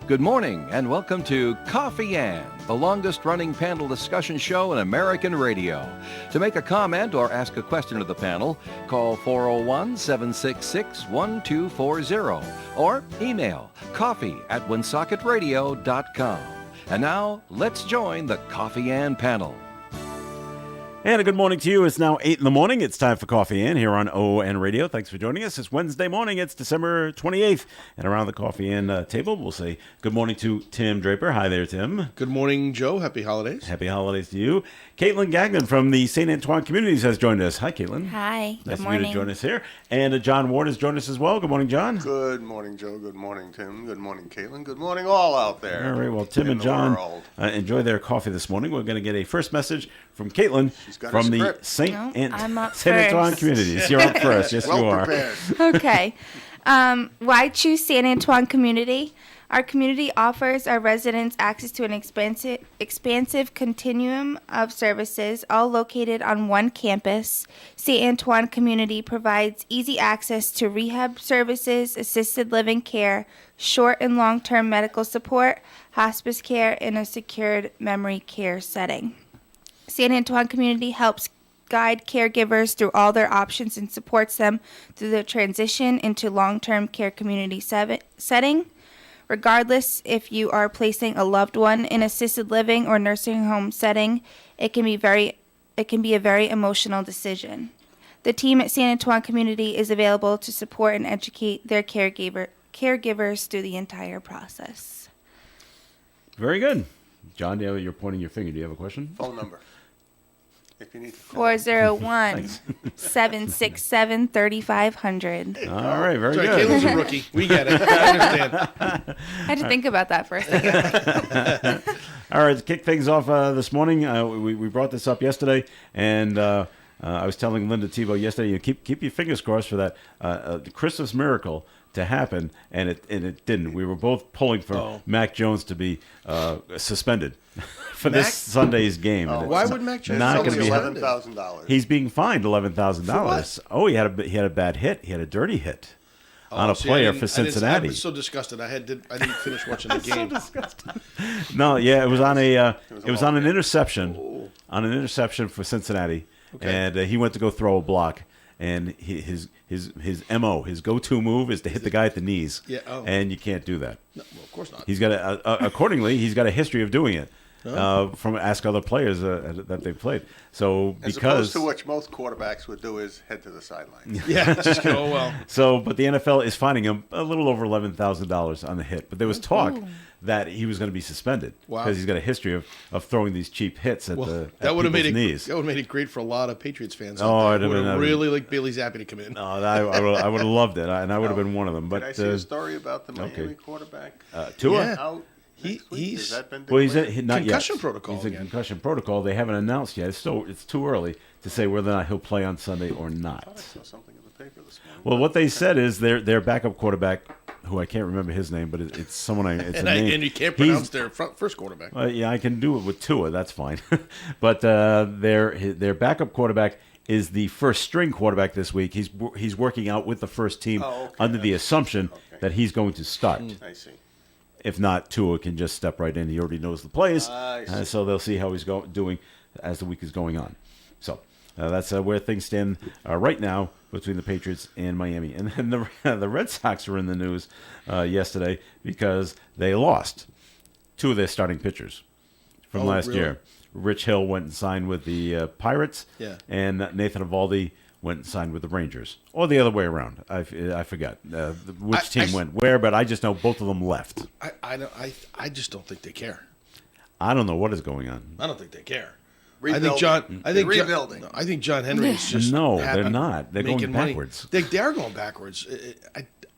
Good morning and welcome to Coffee Ann, the longest-running panel discussion show in American radio. To make a comment or ask a question of the panel, call 401-766-1240 or email coffee@woonsocketradio.com. And now, let's join the Coffee Ann panel. And a good morning to you. It's now 8 in the morning. It's time for Coffee Ann here on ON Radio. Thanks for joining us. It's Wednesday morning. It's December 28th. And around the Coffee Ann table, we'll say good morning to Tim Draper. Hi there, Tim. Good morning, Joe. Happy holidays. Happy holidays to you. Caitlin Gagnon from the St. Antoine Communities has joined us. Hi, Caitlin. Hi. Nice Good morning. of you to join us here. And John Ward has joined us as well. Good morning, John. Good morning, Joe. Good morning, Tim. Good morning, Caitlin. Good morning, all out there. All right. Well, Tim and John enjoy their coffee this morning. We're going to get a first message from Caitlin from the St. Antoine Communities. You're up first. Yes, well you are. Prepared. Okay. Why choose San Antoine Community? Our community offers our residents access to an expansive continuum of services, all located on one campus. St. Antoine Community provides easy access to rehab services, assisted living care, short and long-term medical support, hospice care, in a secured memory care setting. St. Antoine Community helps guide caregivers through all their options and supports them through the transition into long-term care community setting. Regardless if you are placing a loved one in assisted living or nursing home setting, it can be a very emotional decision. The team at San Antoine Community is available to support and educate their caregivers through the entire process. Very good. John, you're pointing your finger. Do you have a question? Phone number. If you need to 401-767-3500. All right, very Sorry, good. Caitlin's a rookie. We get it. I understand. I had to think about that for a second. All right, to kick things off this morning, we brought this up yesterday, and I was telling Linda Tebow yesterday, keep your fingers crossed for that Christmas miracle to happen, and it didn't. We were both pulling for Mac Jones to be suspended for this Sunday's game. Why would Mac Jones not It's going to be only $11,000. He's being fined $11,000. Oh, he had a bad hit. He had a dirty hit on a player for Cincinnati. I was so disgusted. I didn't finish watching the game. So disgusting. No, yeah, it was on an interception. On an interception for Cincinnati, and he went to go throw a block, and his MO, his go-to move is to hit the guy at the knees. Yeah, and you can't do that. No, well, of course not. He's got accordingly, he's got a history of doing it. From ask other players that they've played. So As because opposed to what most quarterbacks would do is head to the sideline. Yeah, just go, well. So, but the NFL is fining him a little over $11,000 on the hit. But there was talk that he was going to be suspended because he's got a history of throwing these cheap hits at people's knees. That would have made it great for a lot of Patriots fans. Oh, I would have really liked Bailey Zappi to come in. No, I would have loved it, and I would have been one of them. But Did I see a story about the Miami quarterback? Tua? Yeah. Out next week? he's- Has that been Well, declared? he's not Concussion yet. protocol He's in again. concussion protocol. They haven't announced yet. It's too early to say whether or not he'll play on Sunday or I not. saw something in the paper this morning. Well, what they said is their backup quarterback, who I can't remember his name, but it's someone it's a name. And you can't pronounce their first quarterback. Yeah, I can do it with Tua. That's fine. But their backup quarterback is the first string quarterback this week. He's working out with the first team under the assumption that he's going to start. I see. If not, Tua can just step right in. He already knows the plays, I see. so they'll see how he's doing as the week is going on. So that's where things stand right now between the Patriots and Miami. And then the Red Sox were in the news yesterday because they lost two of their starting pitchers from last really? year. Rich Hill went and signed with the Pirates, and Nathan Eovaldi went and signed with the Rangers, or the other way around. I forgot which team went where, but I just know both of them left. I just don't think they care. I don't know what is going on. I don't think they care. Rebuilding. Rebuilding. I think John Henry is just No, they're not. They're going making money. backwards. They are going backwards.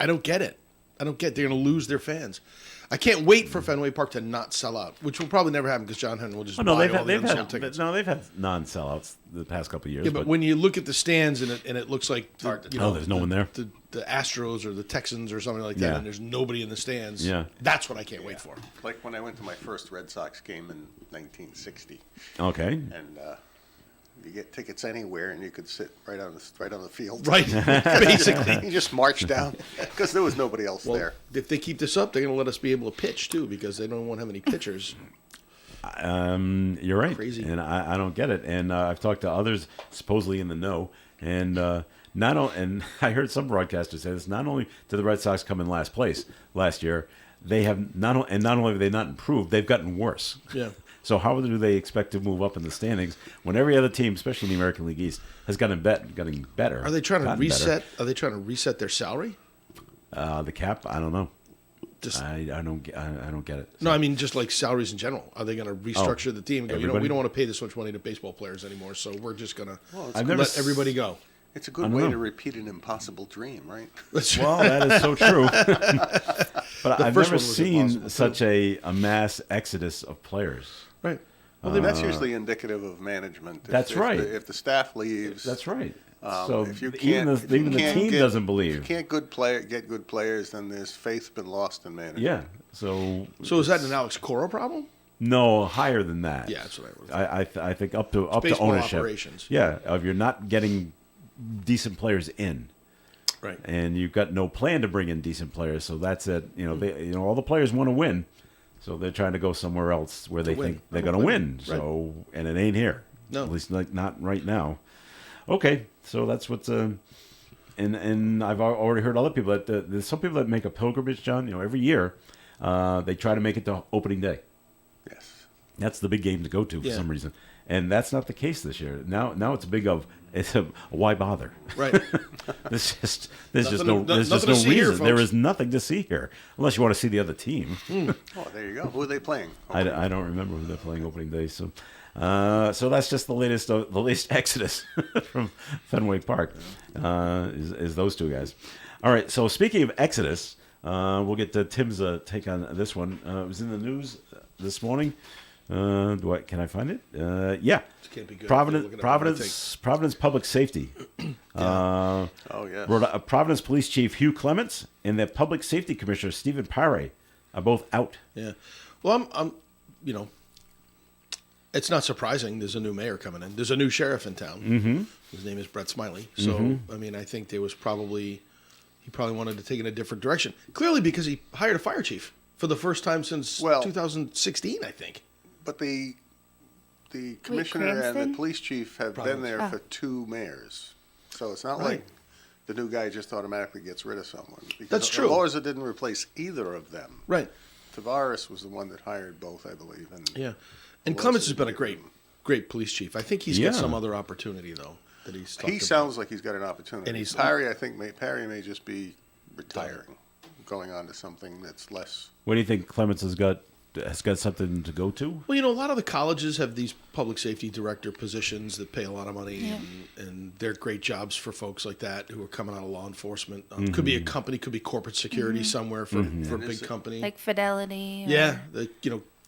I don't get it. They're going to lose their fans. I can't wait for Fenway Park to not sell out, which will probably never happen because John Henry will just buy all the unsold tickets. They've had non-sellouts the past couple of years. Yeah, but when you look at the stands and it looks like there's no one there. The Astros or the Texans or something like that, and there's nobody in the stands. Yeah. That's what I can't wait for. Like when I went to my first Red Sox game in 1960. Okay. And You get tickets anywhere, and you could sit right on the field. Right, basically. You just march down because there was nobody else Well, there. if they keep this up, they're going to let us be able to pitch too, because they don't want to have any pitchers. You're right. Crazy. And I don't get it. And I've talked to others supposedly in the know, and and I heard some broadcasters say this. Not only did the Red Sox come in last place last year, they have not only have they not improved, they've gotten worse. Yeah. So how do they expect to move up in the standings when every other team, especially in the American League East, has getting better? Are they trying to gotten reset? better? Are they trying to reset their salary? The cap? I don't know. Just I don't get it. no, I mean just like salaries in general. Are they going to restructure the team and go, everybody? we don't want to pay this much money to baseball players ananymore, so we're just going to I've never let everybody go. It's a good don't way know. to repeat an impossible dream, right? Well, that is so true. But I've first never one was seen impossible, such a mass exodus of players. Right. Well, that's usually indicative of management. That's right. If the staff leaves, That's right. So if you even can't, if you the can't team get- doesn't If believe. you can't get good players, then there's faith been lost in management. Yeah. So So is that an Alex Cora problem? no wigher than that. Yeah, that's what I would. I think up to baseball ownership. operations. Yeah, of you're not getting decent players in. Right. And you've got no plan to bring in decent players, so that's it. All the players want to win, so they're trying to go somewhere else where they win. think they're going to win. So, and it ain't here. No. At least not right now. Okay, so that's what's and I've already heard other people that there's some people that make a pilgrimage, John. Every year, they try to make it to opening day. Yes. That's the big game to go to for Yeah. some reason, and that's not the case this year. Now it's a why bother? Right. There's just Nothing no to see here, reason. There folks. is nothing to see here unless you want to see the other team. Oh, there you go. Who are they playing? I don't remember who they're playing opening day. So that's just the latest exodus from Fenway Park. Is those two guys? All right. So speaking of exodus, we'll get to Tim's take on this one. It was in the news this morning. Can I find it? Yeah. Can't be good if you're looking at Providence Public Safety. Oh, yes. Providence Police Chief Hugh Clements and the Public Safety Commissioner Stephen Paré are both out. Yeah. Well, I'm it's not surprising. There's a new mayor coming in. There's a new sheriff in town. Mm-hmm. His name is Brett Smiley. So, I mean, I think he probably wanted to take it in a different direction. Clearly because he hired a fire chief for the first time since 2016, I think. But the commissioner and Cranston? the police chief have been there for 2 mayors. So it's not Right. like the new guy just automatically gets rid of someone. Because That's true. Lorza didn't replace either of them. Right. Tavares was the one that hired both, I believe. And Yeah. And Clements has been a great police chief. I think he's Yeah. got some other opportunity, though, that he's talked he about. sounds like he's got an opportunity. And he's- Parry, I think, Parry may just be retiring, going on to something that's less. What do you think Clements has got something to go to? Well, a lot of the colleges have these public safety director positions that pay a lot of money, and they're great jobs for folks like that who are coming out of law enforcement. Could be a company, could be corporate security somewhere for a big company. Like Fidelity. Or, Yeah,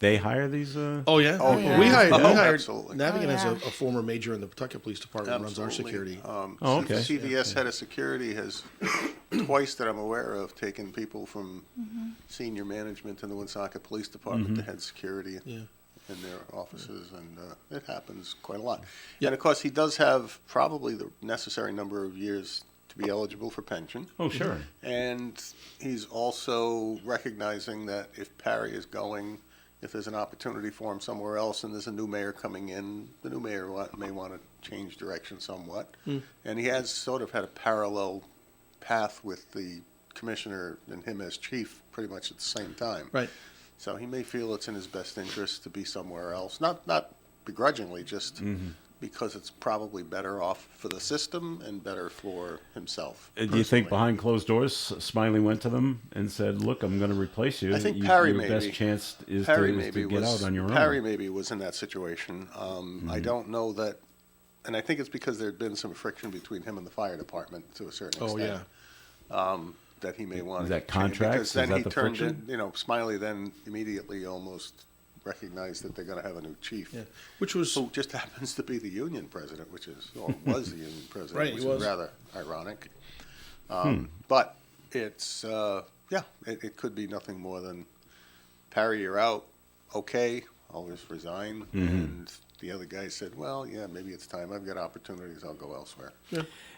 They hire these. Oh yeah, Oh, yeah. we hired. absolutely. Navigan Oh, has yeah. a former major in the Pawtucket Police Department runs our security. Okay. CVS head of security has twice that I'm aware of taken people from senior management in the Woonsocket Police Department to head security in their offices, and it happens quite a lot. Yeah. And of course, he does have probably the necessary number of years to be eligible for pension. Oh, sure. And he's also recognizing that if Parry is going, if there's an opportunity for him somewhere else and there's a new mayor coming in, the new mayor may want to change direction somewhat. And he has sort of had a parallel path with the commissioner and him as chief pretty much at the same time. Right. So he may feel it's in his best interest to be somewhere else. Not begrudgingly, just because it's probably better off for the system and better for himself. Do you think personally. behind closed doors, Smiley went to them and said, "Look, I'm going to replace you. I think Parry your maybe. best chance is Parry to maybe get was, out on your own." Parry maybe was in that situation. I don't know that, and I think it's because there had been some friction between him and the fire department to a certain Oh extent. yeah. That he may want Is to that change, contracts? because then Is that he the turned friction? in, Smiley then immediately almost recognized that they're going to have a new chief. Yeah. Which was Who just happens to be the union president, or was the union president, Right, which he was. is rather ironic. But it's, it could be nothing more than Parry, you're out. Okay, I'll just resign. And the other guy said, well, yeah, maybe it's time. I've got opportunities. I'll go elsewhere.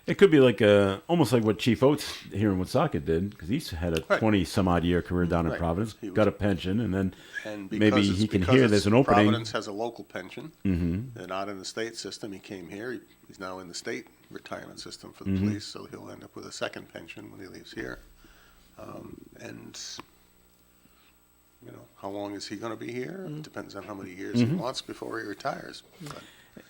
It could be like almost like what Chief Oates here in Woonsocket did, because he's had a Right. 20-some-odd year career down in Right. Providence, He was- got a pension, and then And maybe he can hear there's an opening. Providence has a local pension. They're not in the state system. He came here. He's now in the state retirement system for the police, so he'll end up with a second pension when he leaves here. And, how long is he going to be here? It depends on how many years he wants before he retires. But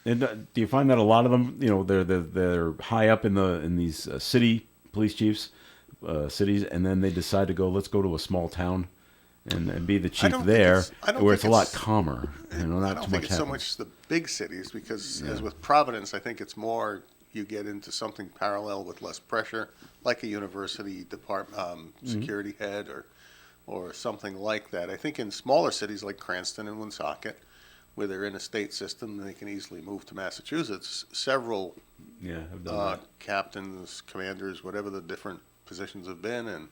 And do you find that a lot of them, they're high up in these city police chiefs, cities, and then they decide to go, let's go to a small town and be the chief don't think there, it's- I don't where it's a think lot it's- calmer. I Not don't too think much it's so happening. much the big cities because, as with Providence, I think it's more you get into something parallel with less pressure, like a university department security head or something like that. I think in smaller cities like Cranston and Woonsocket, where they're in a state system, they can easily move to Massachusetts. Several Yeah, I've done that. captains, commanders, whatever the different positions have been, and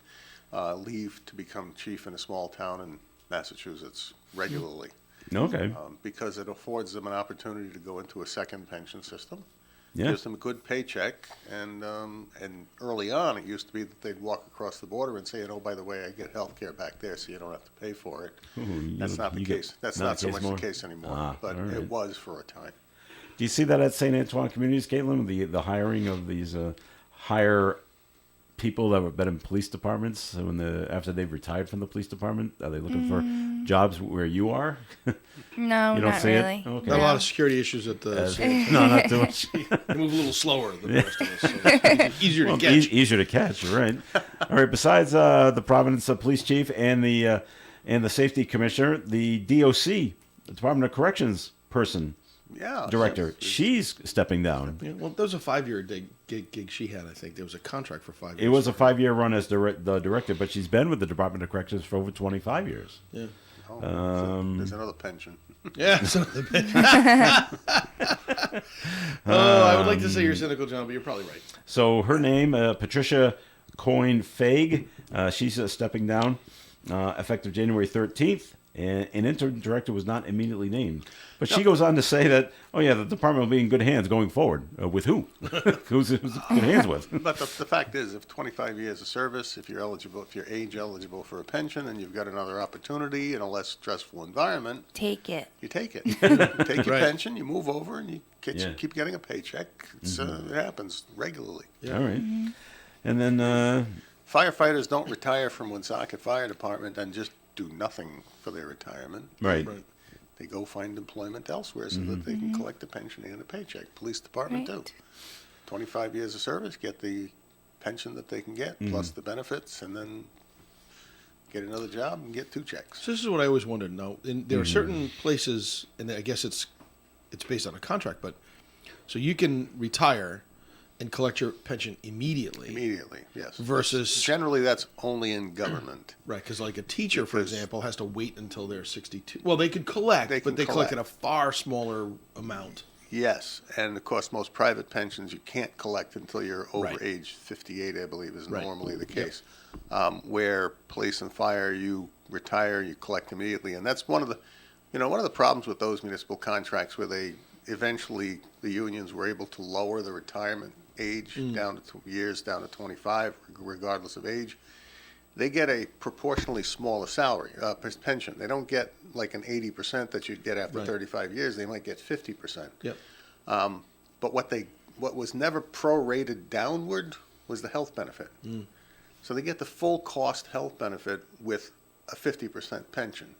leave to become chief in a small town in Massachusetts regularly. Okay. Because it affords them an opportunity to go into a second pension system. Yeah. Gives them a good paycheck, and early on, it used to be that they'd walk across the border and say, "Oh, by the way, I get health care back there, so you don't have to pay for it." That's not the you get- case. That's not not the so case much more? the case anymore, Ah, but all right. it was for a time. Do you see that at St. Antoine Communities, Caitlin, the hiring of these higher people that have been in police departments after they've retired from the police department? Are they looking for jobs where you are? No, You don't not see it? really. Okay. Not a lot No. of security issues at the. No, not too much. They move a little slower than the rest of us. So it's easier to Well, catch. easier to catch, you're right. All right. Besides the Providence police chief and the safety commissioner, the DOC, the Department of Corrections person, Yeah. director, she's stepping down. Yeah, well, there was a 5-year gig she had. I think there was a contract for 5 years. It was a for her. 5-year run as the director, but she's been with the Department of Corrections for over 25 years. Yeah. Oh, there's another pension. Yeah. So I would like to say you're cynical, John, but you're probably right. So her name, Patricia Coyne Faig, she's stepping down effective January 13th. And an interim director was not immediately named. But she goes on to say that, the department will be in good hands going forward. With who? Who's in good hands with? But the fact is, if 25 years of service, if you're age eligible for a pension, and you've got another opportunity in a less stressful environment, Take it. you take it. You take your Right. pension, you move over, and you Yeah. keep getting a paycheck. It happens regularly. All right. And then, Firefighters don't retire from Woonsocket Fire Department and just do nothing for their retirement. right. Right. They go find employment elsewhere so that they can collect a pension and a paycheck. Police department Right. too. 25 years of service, get the pension that they can get, plus the benefits, and then get another job and get 2 checks. So this is what I always wondered. Now, there are certain places, and I guess it's based on a contract, but so you can retire and collect your pension immediately. Immediately, yes. Versus- Generally, that's only in government. Right, because like a teacher, for Because- example, has to wait until they're 62. Well, they could collect, They but can they collect collect. in a far smaller amount. Yes, and of course, most private pensions you can't collect until you're over Right. age 58, I believe, is Right. normally the Yep. case. Where police and fire, you retire, you collect immediately, and that's one of the problems with those municipal contracts where they eventually the unions were able to lower the retirement age down to years down to 25, regardless of age. They get a proportionally smaller salary, pension. They don't get like an 80% that you'd get after Right. 35 years. They might get 50%. Yep. But what was never prorated downward was the health benefit. So they get the full cost health benefit with a 50% pension.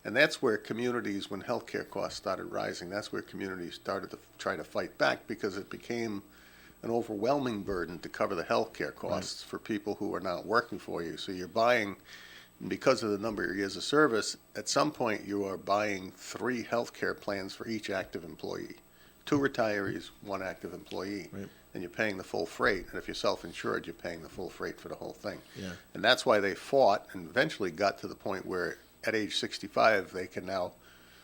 And that's where communities, when healthcare costs started rising, that's where communities started to try to fight back because it became an overwhelming burden to cover the healthcare costs for people who are not working for you. So you're buying, because of the number of years of service, at some point you are buying 3 healthcare plans for each active employee. 2 retirees, 1 active employee. Right. And you're paying the full freight. And if you're self-insured, you're paying the full freight for the whole thing. Yeah. And that's why they fought and eventually got to the point where at age 65, they can now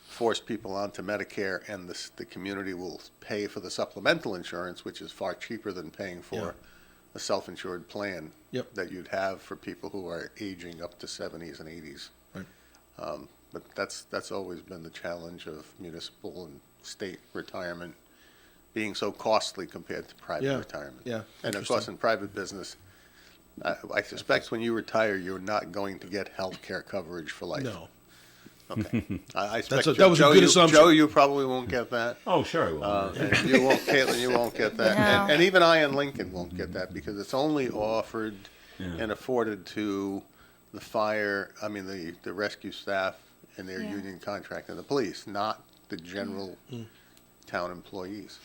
force people onto Medicare, and the community will pay for the supplemental insurance, which is far cheaper than paying for Yeah. a self-insured plan Yep. that you'd have for people who are aging up to 70s and 80s. Right. But that's always been the challenge of municipal and state retirement being so costly compared to private retirement. Yeah, And of course, in private business, I suspect when you retire, you're not going to get health care coverage for life. No. Okay. I expect that was a good assumption. Joe, you probably won't get that. Oh, sure, I will. And you won't, Caitlin, you won't get that. No. And even I and Lincoln won't get that because it's only offered and afforded to the the rescue staff and their union contract and the police, not the general town employees.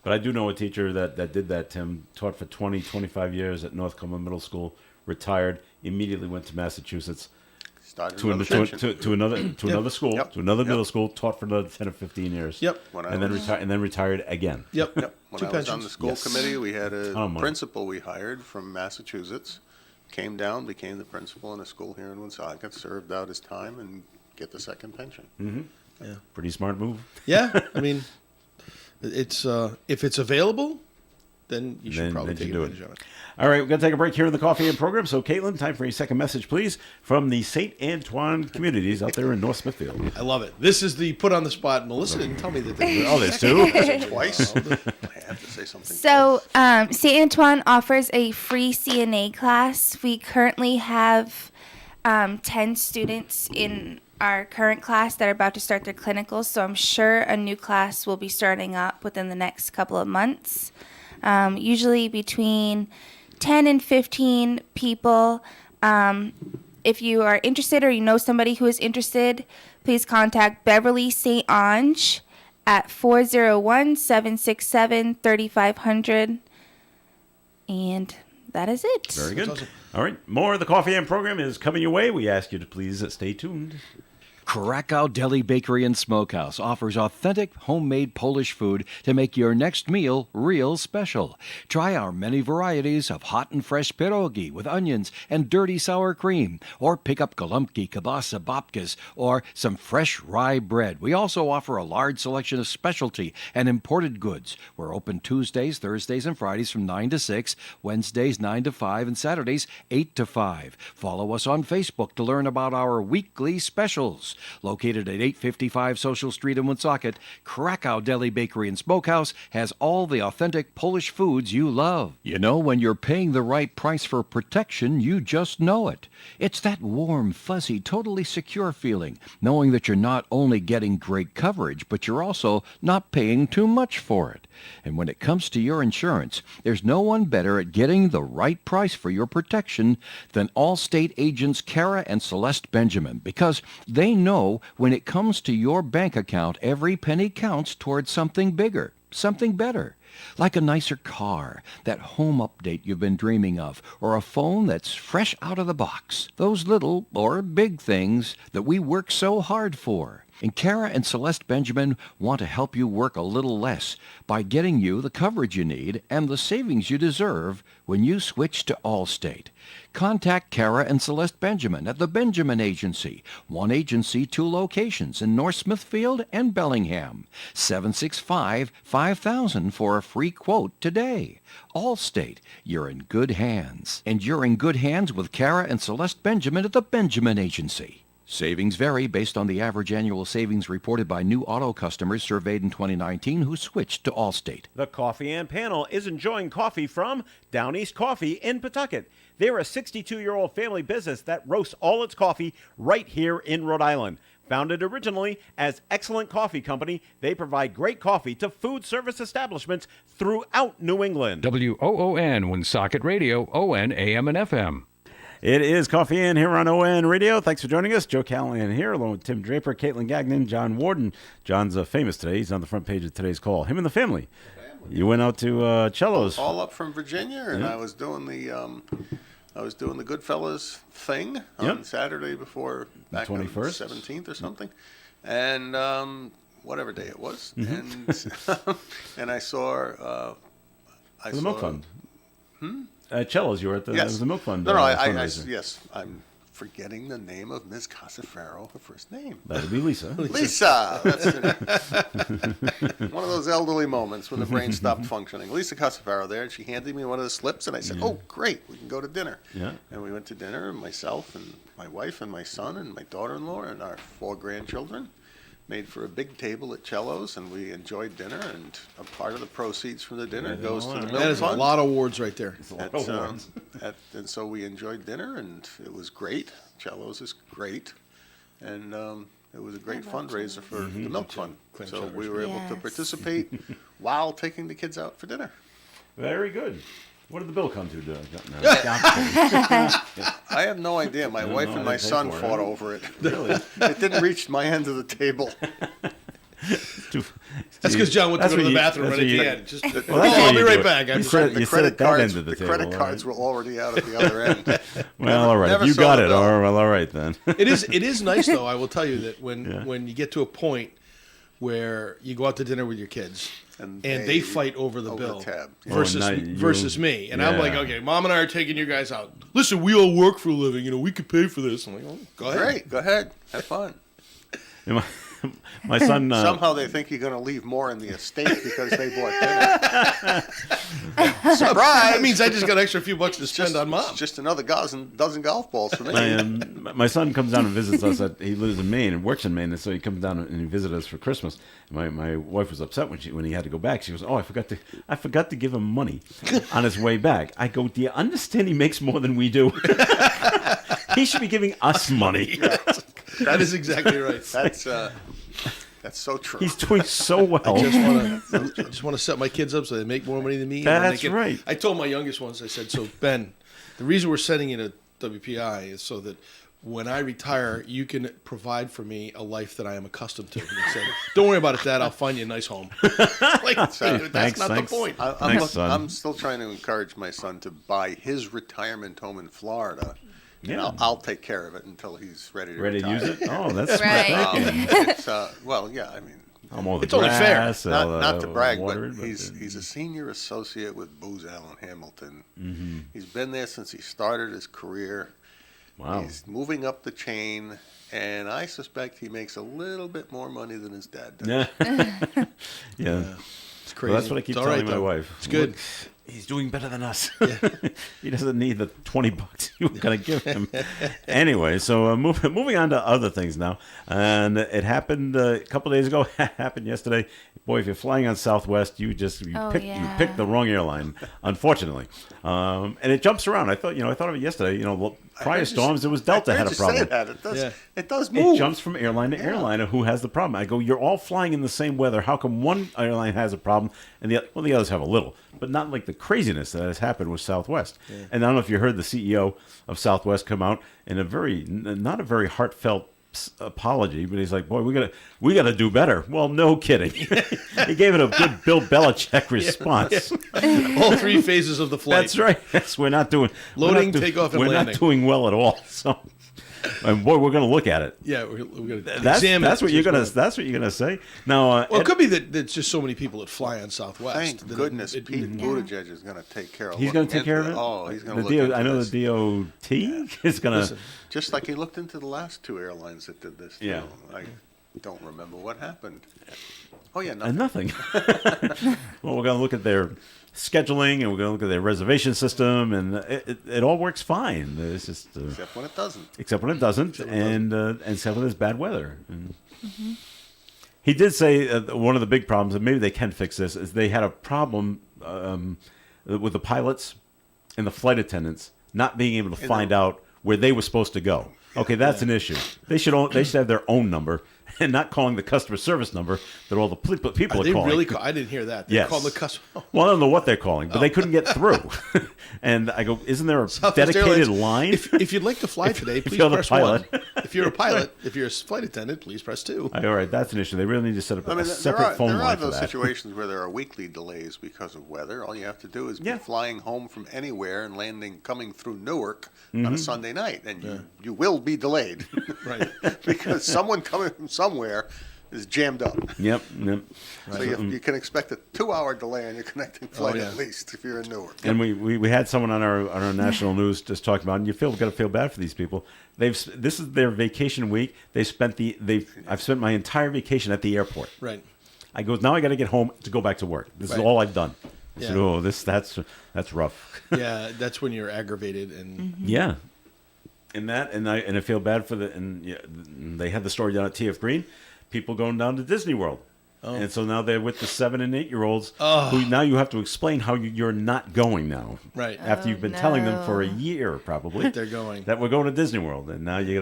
But I do know a teacher that did that, Tim, taught for 20, 25 years at North Cumberland Middle School, retired, immediately went to Massachusetts, Started to another another pension. to another school, Yep. to another Yep. middle school, taught for another 10 or 15 years. Yep. And then retired again. Yep. Yep. When Two I was on pensions. the school Yes. committee, we had Ton of a money. principal we hired from Massachusetts, came down, became the principal in a school here in Woonsocket, served out his time, and get the second pension. Pretty smart move. Yeah, I mean, it's if it's available, then you should Then- probably then you take do it. advantage of it. All right, we're going to take a break here in the Coffee and program. So, Caitlin, time for a second message, please, from the St. Antoine communities out there in North Smithfield. I love it. This is the put on the spot. Melissa didn't tell me that. Oh, there's two? Twice. I have to say something. So, St. Antoine offers a free CNA class. We currently have 10 students in our current class that are about to start their clinicals, so I'm sure a new class will be starting up within the next couple of months. Usually between 10 and 15 people. If you are interested or you know somebody who is interested, please contact Beverly St. Ange at 401-767-3500. And that is it. Very good. awesome. All right, more of the Coffee and program is coming your way. We ask you to please stay tuned. Krakow Deli Bakery and Smokehouse offers authentic homemade Polish food to make your next meal real special. Try our many varieties of hot and fresh pierogi with onions and dirty sour cream, or pick up golubki, kielbasa, babkas, or some fresh rye bread. We also offer a large selection of specialty and imported goods. We're open Tuesdays, Thursdays, and Fridays from 9 to 6, Wednesdays 9 to 5, and Saturdays 8 to 5. Follow us on Facebook to learn about our weekly specials. Located at 855 Social Street in Woonsocket, Krakow Deli Bakery and Smokehouse has all the authentic Polish foods you love. You know, when you're paying the right price for protection, you just know it. It's that warm, fuzzy, totally secure feeling, knowing that you're not only getting great coverage, but you're also not paying too much for it. And when it comes to your insurance, there's no one better at getting the right price for your protection than Allstate agents Kara and Celeste Benjamin, because they know when it comes to your bank account, every penny counts towards something bigger, something better. Like a nicer car, that home update you've been dreaming of, or a phone that's fresh out of the box. Those little or big things that we work so hard for. And Kara and Celeste Benjamin want to help you work a little less by getting you the coverage you need and the savings you deserve when you switch to Allstate. Contact Kara and Celeste Benjamin at the Benjamin Agency. One agency, two locations in North Smithfield and Bellingham. 765-5000 for a free quote today. Allstate, you're in good hands. And you're in good hands with Kara and Celeste Benjamin at the Benjamin Agency. Savings vary based on the average annual savings reported by new auto customers surveyed in 2019 who switched to Allstate. The Coffee and Panel is enjoying coffee from Down East Coffee in Pawtucket. They're a 62-year-old family business that roasts all its coffee right here in Rhode Island. Founded originally as Excellent Coffee Company, they provide great coffee to food service establishments throughout New England. WOON, Woonsocket Radio, ON, AM, and FM. It is Coffee In here on ON Radio. Thanks for joining us. Joe Callahan here, along with Tim Draper, Caitlin Gagnon, John Warden. John's famous today. He's on the front page of today's call. Him and the family. You went out to Cello's. All up from Virginia, and I was doing the Goodfellas thing on Saturday before back on the 21st? 17th or something, and whatever day it was, and and I saw I the saw Milk Fund. Cello's, you were at the, Yes. it was the Milk Fund. No, I fundraiser. yes, I'm forgetting the name of Ms. Casaferro, her first name. That'd be Lisa. Lisa! That's it. One of those elderly moments when the brain stopped functioning. Lisa Casaferro there, and she handed me one of the slips, and I said, oh, great, we can go to dinner. Yeah. And we went to dinner, and myself and my wife and my son and my daughter-in-law and our 4 grandchildren made for a big table at Cello's, and we enjoyed dinner, and a part of the proceeds from the dinner goes to the milk That is a fund. lot of awards right there. And so we enjoyed dinner, and it was great. Cello's is great, and it was a great fundraiser for the milk fund. Clam So chowders. we were able to Yes. participate while taking the kids out for dinner. Very good. What did the bill come to? I have no idea. My wife no, and I my didn't pay son for it. fought over it. Really? It didn't reach my end of the table. That's because John went to go to the bathroom right at the end. Just, I'll be right back. I'm You just, said The at credit that cards, end of the the credit table, cards all were already out at the other end. Well, all right. never If you saw got the it, bill. all right then. it is nice though. I will tell you that when Yeah. when you get to a point where you go out to dinner with your kids And and they- they fight over the over the bill tab. versus Oh, now versus me, and I'm like, yeah. okay, Mom and I are taking you guys out. Listen, we all work for a living. We could pay for this. I'm like, oh, go ahead. Great, go ahead, have fun. My son. Somehow they think you're going to leave more in the estate because they bought dinner. Surprise! That means I just got an extra few bucks to spend just, on Mom. It's just another dozen golf balls for me. My son comes down and visits us. He lives in Maine and works in Maine, and so he comes down and he visits us for Christmas. My wife was upset when he had to go back. She goes, "Oh, I forgot to give him money on his way back." I go, "Do you understand? He makes more than we do. He should be giving us money. That is exactly right. That's so true. He's doing so well." I just want to set my kids up so they make more money than me. and then That's they right. I told my youngest ones, I said, so Ben, the reason we're sending you to WPI is so that when I retire, you can provide for me a life that I am accustomed to. And he said, don't worry about it, Dad. I'll find you a nice home. Like, that's Thanks, not thanks. the point. Thanks, son. I'm still trying to encourage my son to buy his retirement home in Florida. Yeah. And I'll take care of it until he's ready to Ready to retire. use it? Oh, that's Right. smart thinking. It's, well, yeah, I mean, I'll mow the It's only fair. grass, not to brag, water but it, he's a senior associate with Booz Allen Hamilton. Mm-hmm. He's been there since he started his career. Wow. He's moving up the chain, and I suspect he makes a little bit more money than his dad does. Yeah. Yeah. It's crazy. Well, that's what I keep It's all telling right, my though. wife. It's good. Look, he's doing better than us. He doesn't need the $20 you were going to give him. Anyway, so moving on to other things now. And it happened a couple of days ago. Happened yesterday. Boy, if you're flying on Southwest, you picked the wrong airline, unfortunately. And it jumps around. I thought of it yesterday. Prior storms, it was Delta I had heard a you say problem. that. It does It move. jumps from airline to airline of who has the problem. I go, you're all flying in the same weather. How come one airline has a problem and the others have a little, but not like the craziness that has happened with Southwest. And I don't know if you heard the CEO of Southwest come out in not a very heartfelt apology, but he's like, boy, we gotta do better. Well, no kidding. He gave it a good Bill Belichick response. All 3 phases of the flight. That's right. We're not doing Loading, we're not takeoff, and we're landing. not doing well at all. So, and boy, we're going to look at it. Yeah, we're going to That's examine what it. you're gonna. That's what you're gonna say. Now, Well, it could be that there's just so many people that fly on Southwest. Thank that goodness it- Pete Buttigieg is going to take care of he's going to looking take care of into it. Oh, he's going to The look DO into I know this. the DOT is going to. Listen, Just like he looked into the last 2 airlines that did this. Yeah. too. I don't remember what happened. Oh, yeah, And nothing. nothing. Well, we're going to look at their scheduling, and we're going to look at their reservation system, and it all works fine. It's just Except when it doesn't. except when it doesn't, and except when there's bad weather. And he did say one of the big problems, and maybe they can fix this, is they had a problem with the pilots and the flight attendants not being able to find out where they were supposed to go. Okay, that's an issue. They should have their own number and not calling the customer service number that all the people are they calling. really I didn't hear that. They Yes. called the customer. Well, I don't know what they're calling, but they couldn't get through. And I go, isn't there a Southwest dedicated Airlines, line? If you'd like to fly today, please you're the press pilot. 1. If you're a pilot, if you're a flight attendant, please press 2. All right, that's an issue. They really need to set up I mean, a separate phone there are line for those that. situations where there are weekly delays because of weather. All you have to do is Yeah. be flying home from anywhere and coming through Newark Mm-hmm. on a Sunday night, and you will be delayed. Right. Because someone coming from somewhere is jammed up. Yep. So you can expect a 2-hour delay on your connecting flight yeah. at least if you're in Newark. And we had someone on our national news just talking about, and got to feel bad for these people. This is their vacation week. I've spent my entire vacation at the airport. Right. I goes, now I got to get home to go back to work. This is Right. all I've done. I Yeah. said, oh, that's rough. Yeah, that's when you're aggravated and Yeah, and I feel bad for they had the story down at TF Green, people going down to Disney World, and so now they're with the 7 and 8 year olds who now you have to explain how you're not going now, Right. After you've been telling them for a year probably they're going. that we're going to Disney World, and now you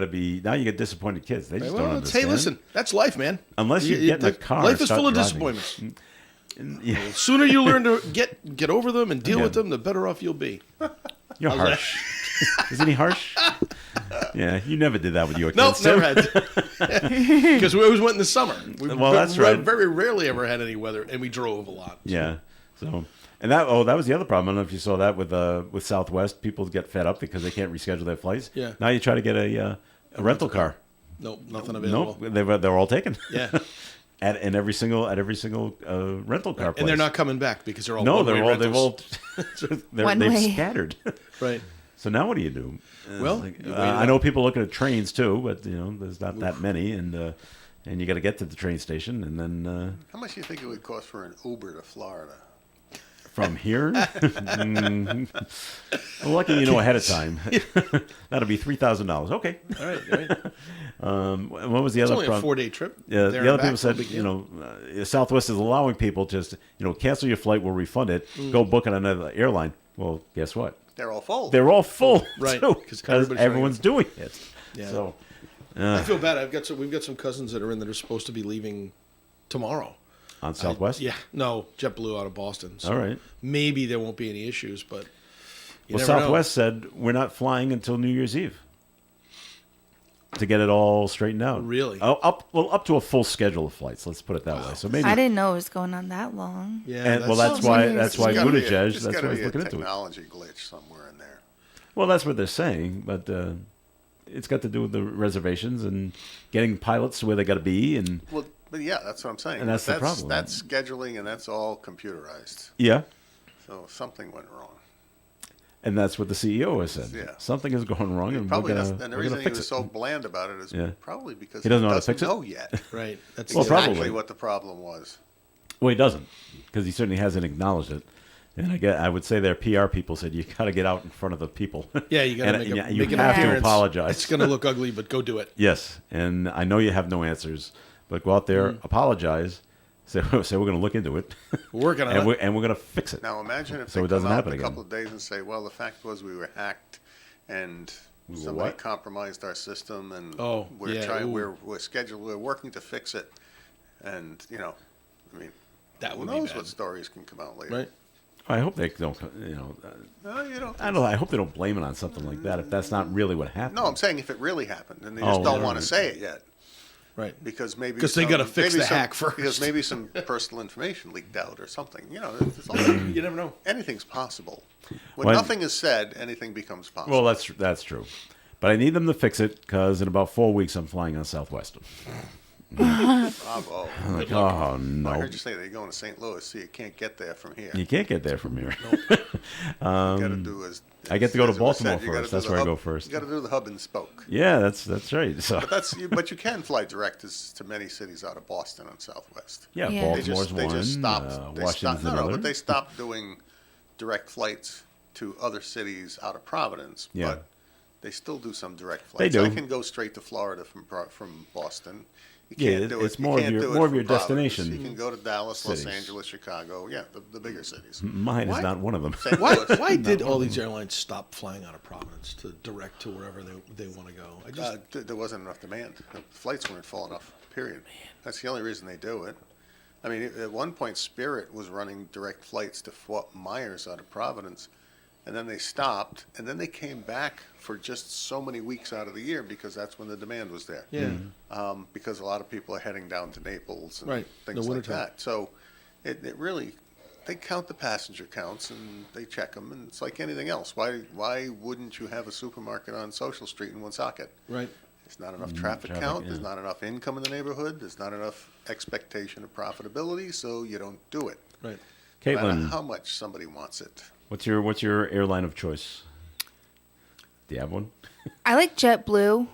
get disappointed kids. They just don't Well, understand. hey, listen, that's life, man. Unless you get in a car life and is start full of driving. disappointments. Yeah, The sooner you learn to get over them and deal Yeah. with them, the better off you'll be. you're harsh. Isn't he harsh? Yeah, you never did that with your Nope, kids. never too. had to. Because we always went in the summer. Well, that's right. Very rarely ever had any weather, and we drove a lot. Yeah. So, and that was the other problem. I don't know if you saw that with Southwest. People get fed up because they can't reschedule their flights. Yeah. Now you try to get a rental car. Nope, nothing available. Nope, they're all taken. Yeah. at every single rental car place. And they're not coming back because they're all No, one-way they've rentals. all One they've way. scattered. Right. So now what do you do? Well, you wait it I out. know people looking at trains too, but there's not that many, and you got to get to the train station, and then How much do you think it would cost for an Uber to Florida? from here, well, lucky you know ahead of time. That'll be $3,000. Okay. All right. What was the It's other only a problem? 4-day trip. Yeah, there the and other back, people said, no big deal. Southwest is allowing people just, cancel your flight, we'll refund it, go book on another airline. Well, guess what? They're all full. They're all full, Right, too, 'cause because everybody's everyone's doing it. Yeah. So, I feel bad. We've got some cousins that are in that are supposed to be leaving tomorrow. on Southwest? Yeah. No, JetBlue out of Boston. So All right. maybe there won't be any issues, but you Well, never Southwest said we're not flying until New Year's Eve to get it all straightened out. Really? Oh, up to a full schedule of flights. Let's put it that way. So maybe. I didn't know it was going on that long. know. Yeah. And, that's Oh, why so that's it's why There's gotta be a- Buttigieg. there's That's gotta why be he's a looking into it. technology glitch somewhere in there. Well, that's what they're saying, but it's got to do with the reservations and getting pilots to where they got to be, and Well, but yeah, that's what I'm saying. And that's the problem. That's scheduling, and that's all computerized. yeah, So something went wrong. and that's what the CEO has said. Yeah. Something is going wrong, and Probably we're that's, gonna, and the we're reason gonna he fix was it. so bland about it is Yeah. probably because He doesn't know how to fix it? know yet Right. That's Well, exactly. exactly probably. what the problem was. Well, he doesn't, because he certainly hasn't acknowledged it. And I would say their PR people said you got to get out in front of the people. Yeah, you got to And, make, yeah, a, you make an have to appearance. apologize. It's going to look ugly, but go do it. Yes, and I know you have no answers, but go out there, apologize, say we're going to look into it, We're working on and it. we're going to fix it. Now imagine if So they it doesn't come out happen in a again. couple of days and say, "Well, the fact was we were hacked, and were somebody what? compromised our system, and Oh, we're yeah, trying, ooh. we're scheduled, we're working to fix it," and I mean, That who would be knows bad. what stories can come out later? Right. I hope they don't. No, you don't. I hope they don't blame it on something like that if that's not really what happened. No, I'm saying if it really happened, and they just Oh, don't yeah, want to right. say it yet. Right. Because maybe 'Cause they gotta fix maybe the hack first. Because maybe some personal information leaked out or something. It's all, You never know. anything's possible. When Well, nothing is said, anything becomes possible. Well, that's true, but I need them to fix it because in about 4 weeks I'm flying on Southwest. Bravo. I'm like, oh I no, heard you say they're going to St. Louis, so you can't get there from here. you can't get there from here. You got to do as I get to go to as it was Baltimore said, you gotta first. do That's the where I hub- go first. You got to do the hub and spoke. Yeah, that's right. So But you can fly direct to many cities out of Boston on Southwest. yeah, Yeah. Baltimore's They just one. stopped. Washington's No, another. but they stopped doing direct flights to other cities out of Providence. Yeah. But they still do some direct They flights. do. I can go straight to Florida from Boston. You Yeah, can't do it. it's you more of can't your- do it more of from your Providence. destination You can go to Dallas, Los cities. Angeles, Chicago. Yeah, the bigger cities. Mine Why- is not one of them. St. Why, Louis. why did all these airlines stop flying out of Providence to direct to wherever they want to go? I just There wasn't enough demand. The flights weren't full enough. Period. That's the only reason they do it. I mean, at one point, Spirit was running direct flights to Fort Myers out of Providence, and then they stopped, and then they came back for just so many weeks out of the year because that's when the demand was there. yeah. Because a lot of people are heading down to Naples and Right, things the like wintertime. that. So it really, they count the passenger counts and they check them, and it's like anything else. Why wouldn't you have a supermarket on Social Street in Woonsocket? Right. There's not enough traffic count. yeah. There's not enough income in the neighborhood. There's not enough expectation of profitability, so you don't do it. Right. No matter Caitlin, how much somebody wants it. what's your airline of choice? Do you have one? I like JetBlue.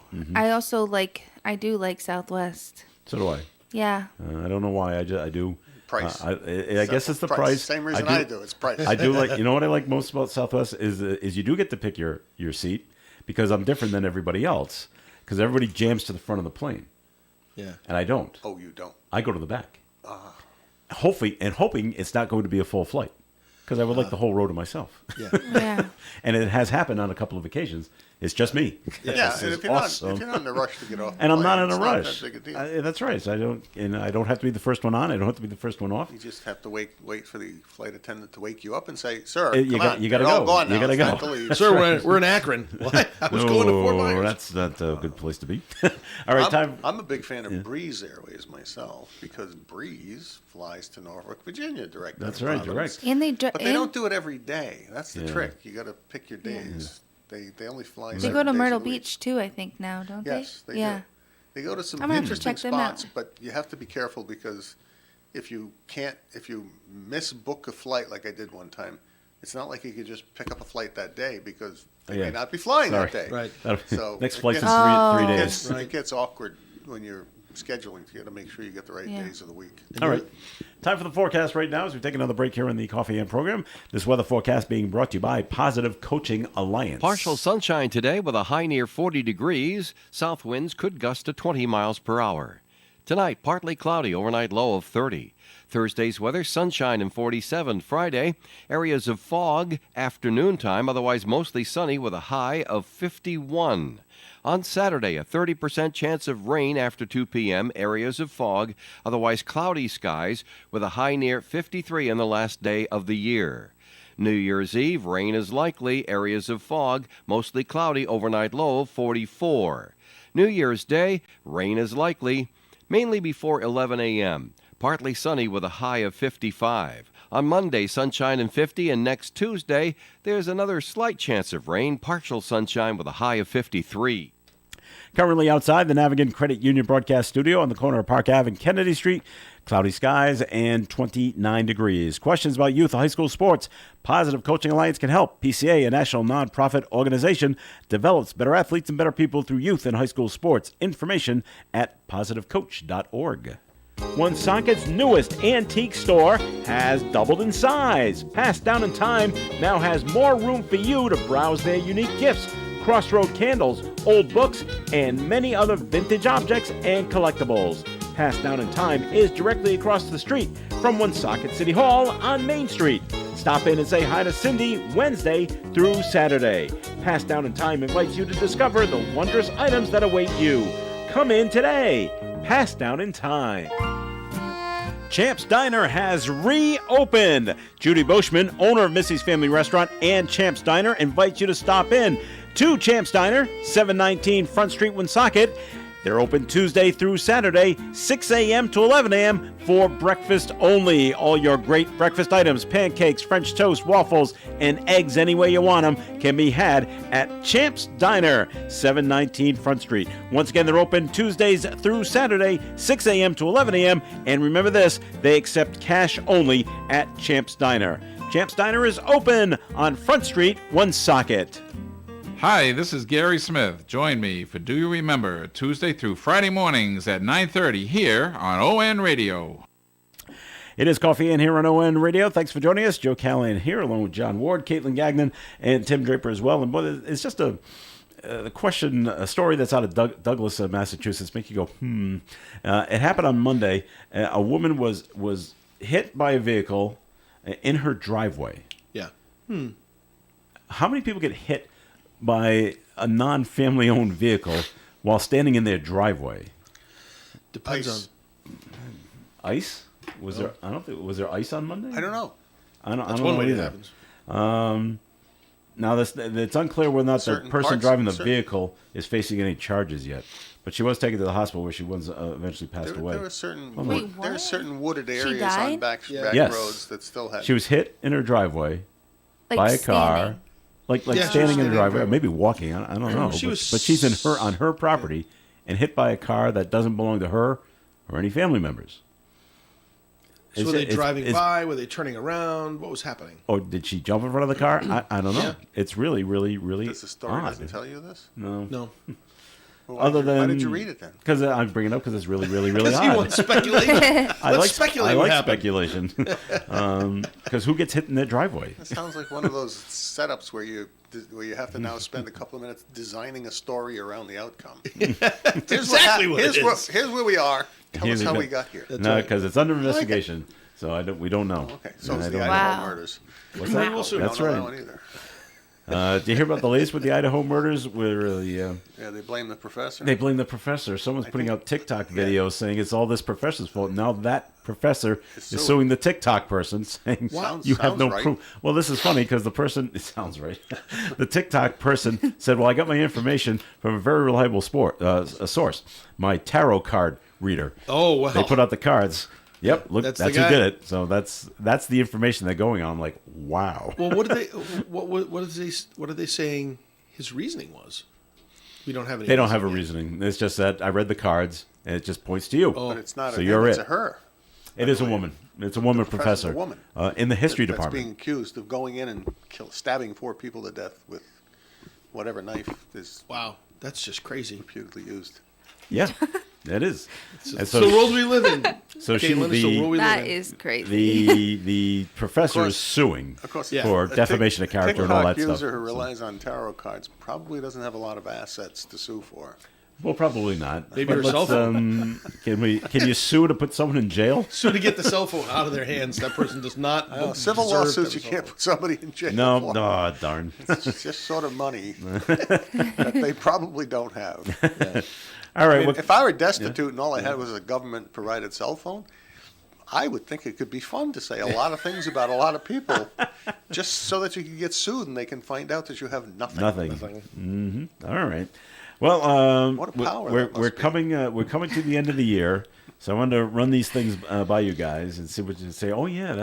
I do like Southwest. So do I. Yeah. I don't know why. I do. Price. I guess it's the price. Same reason I do. It's price. I do like. You know what I like most about Southwest is you do get to pick your seat because I'm different than everybody else because everybody jams to the front of the plane Yeah. and I don't. Oh, you don't. I go to the back. Hoping it's not going to be a full flight because I would like the whole row to myself. Yeah. Yeah. And it has happened on a couple of occasions. It's just me. Yeah, This and is if you're awesome. not in a rush to get off, the And I'm not plane, in a it's rush. Not that big a deal. That's right. So I don't have to be the first one on. I don't have to be the first one off. You just have to wait for the flight attendant to wake you up and say, "Sir, You come on, gotta they're all go. gone You now. gotta It's go." time to leave." Sir, we're in Akron. What? I was going to Fort Myers. That's not a good place to be. All right, time. I'm a big fan of Breeze Airways myself because Breeze flies to Norfolk, Virginia direct. That's out of right, Providence. direct. And But they don't do it every day. That's the Yeah. trick. You got to pick your days. They only fly. They 7 go to days a Myrtle week. Beach too, I think now, don't they? Yes, they yeah. do. They go to some I'm gonna have to interesting check them out. spots, but you have to be careful because if you misbook a flight like I did one time, it's not like you could just pick up a flight that day because they Yeah. may not be flying Sorry. that day. Right. So Next it flight's in gets- three it days. gets- It gets awkward when you're scheduling. You got to make sure you get the right Yeah. days of the week. All right. Time for the forecast right now as we take another break here in the Coffee and program. This weather forecast being brought to you by Positive Coaching Alliance. Partial sunshine today with a high near 40 degrees. South winds could gust to 20 miles per hour. Tonight, partly cloudy, overnight low of 30. Thursday's weather, sunshine and 47. Friday, areas of fog, afternoon time, otherwise mostly sunny with a high of 51. On Saturday, a 30% chance of rain after 2 p.m., areas of fog, otherwise cloudy skies with a high near 53 on the last day of the year. New Year's Eve, rain is likely, areas of fog, mostly cloudy, overnight low of 44. New Year's Day, rain is likely, mainly before 11 a.m., partly sunny with a high of 55. On Monday, sunshine and 50, and next Tuesday, there's another slight chance of rain, partial sunshine with a high of 53. Currently outside the Navigant Credit Union broadcast studio on the corner of Park Ave and Kennedy Street. Cloudy skies and 29 degrees. Questions about youth high school sports? Positive Coaching Alliance can help. PCA, a national nonprofit organization, develops better athletes and better people through youth and high school sports. Information at positivecoach.org. Woonsocket's newest antique store has doubled in size. Passed Down in Time now has more room for you to browse their unique gifts, Crossroad candles, old books, and many other vintage objects and collectibles. Passed Down in Time is directly across the street from Woonsocket City Hall on Main Street. Stop in and say hi to Cindy Wednesday through Saturday. Passed Down in Time invites you to discover the wondrous items that await you. Come in today. Passed Down in Time. Champ's Diner has reopened. Judy Boschman, owner of Missy's Family Restaurant and Champ's Diner, invites you to stop in to Champ's Diner, 719 Front Street, Woonsocket. They're open Tuesday through Saturday, 6 a.m. to 11 a.m. for breakfast only. All your great breakfast items, pancakes, French toast, waffles, and eggs any way you want them can be had at Champ's Diner, 719 Front Street. Once again, they're open Tuesdays through Saturday, 6 a.m. to 11 a.m. And remember this, they accept cash only at Champ's Diner. Champ's Diner is open on Front Street, Woonsocket. Hi, this is Gary Smith. Join me for Do You Remember, Tuesday through Friday mornings at 9:30 here on ON Radio. It is Coffee In here on ON Radio. Thanks for joining us. Joe Callahan here, along with John Ward, Caitlin Gagnon, and Tim Draper as well. And boy, it's just a story that's out of Douglas, Massachusetts. Make you go, It happened on Monday. A woman was hit by a vehicle in her driveway. Yeah. How many people get hit by a non-family owned vehicle while standing in their driveway? Depends Ice. on. Ice? Was there? I don't think was there ice on Monday. I don't know. I don't That's know one way it either. happens. Now it's unclear whether or not the Certain person parts- driving the certain- vehicle is facing any charges yet. But she was taken to the hospital where she was eventually passed away. There are certain Wait, there are what? certain wooded She areas died? on back Yes. roads that still have. She was hit in her driveway Like by a car, standing. like Yeah, she was standing in standing her in driveway, her or maybe walking. I don't know. She but, was but she's on her property, and hit by a car that doesn't belong to her or any family members. So were they driving by? Were they turning around? What was happening? Or did she jump in front of the car? I don't know. Yeah. It's really, really, really Does the story odd. doesn't tell you this? No. No. Well, Why did you read it then? Because I'm bringing it up because it's really, really, really Because he odd. wants speculation. Let's speculate I what like happened. speculation. Because who gets hit in their driveway? It sounds like one of those setups where you have to now spend a couple of minutes designing a story around the outcome. Exactly what it is. Here's where we are. Tell Here us we how go. we got here. No, right. because it's under investigation, so we don't know. Okay, so And it's I the don't- Idaho Wow. murders. What's that? We'll soon. That's Don't know that right. one either. Did you hear about the latest with the Idaho murders? Where Yeah, they blame the professor. they blame the professor. Someone's putting think- out TikTok videos saying it's all this professor's fault. Now that professor It's is so- suing the TikTok person, saying Sounds- you have sounds no right. proof. Well, this is funny because the person it sounds right. The TikTok person said, "Well, I got my information from a very reliable a source, my tarot card reader." Oh, well. They put out the cards. Yep, look, That's that's the who guy. did it. So that's the information they're going on. I'm like, wow. Well, what are they saying his reasoning was? We don't have any. They don't have a reasoning reasoning. It's just that I read the cards and it just points to you. Oh. But it's not So a you're him, it's it. a her. It is a woman. It's a woman professor's professor a woman. In the history That's department. being accused of going in and stabbing 4 people to death with whatever knife is yet. Wow, that's just crazy. reputedly used. Yeah, it is. And It's the world we live in. so she, Caitlin, it's the world we live That in. is crazy. the professor is suing Of course, Yeah. for a defamation of character and all that TikTok stuff. user who So- relies on tarot cards probably doesn't have a lot of assets to sue for. well, probably not. Maybe But her let's, cell phone. Can you sue to put someone in jail? So to get the cell phone out of their hands, that person does not. Civil deserve to lawsuits, have you a cell can't phone. put somebody in jail No, for. no, darn. It's just sort of money that they probably don't have. All right. I mean, well, if I were destitute and all I had was a government-provided cell phone, I would think it could be fun to say a lot of things about a lot of people, just so that you can get sued and they can find out that you have nothing. nothing. All right. Well, What a power we're that must we're be. coming to the end of the year, so I wanted to run these things by you guys and see what you say. Oh yeah,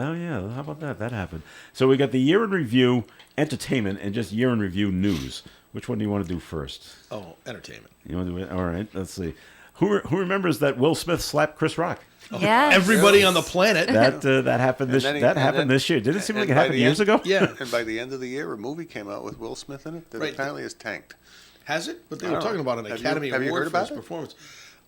how about that? That happened. So we got the year in review, entertainment, and just year in review news. Which one do you want to do first? Oh, entertainment. You want to do it? All right. Let's see. Who remembers that Will Smith slapped Chris Rock? Yeah. Everybody on the planet. That happened this And then that happened this year. Didn't it seem like it by happened the years end- ago? Yeah. And by the end of the year, a movie came out with Will Smith in it that Right. apparently is tanked. Has it? But they I were don't talking know. about an Have you- Academy have you Award heard for his about it? performance.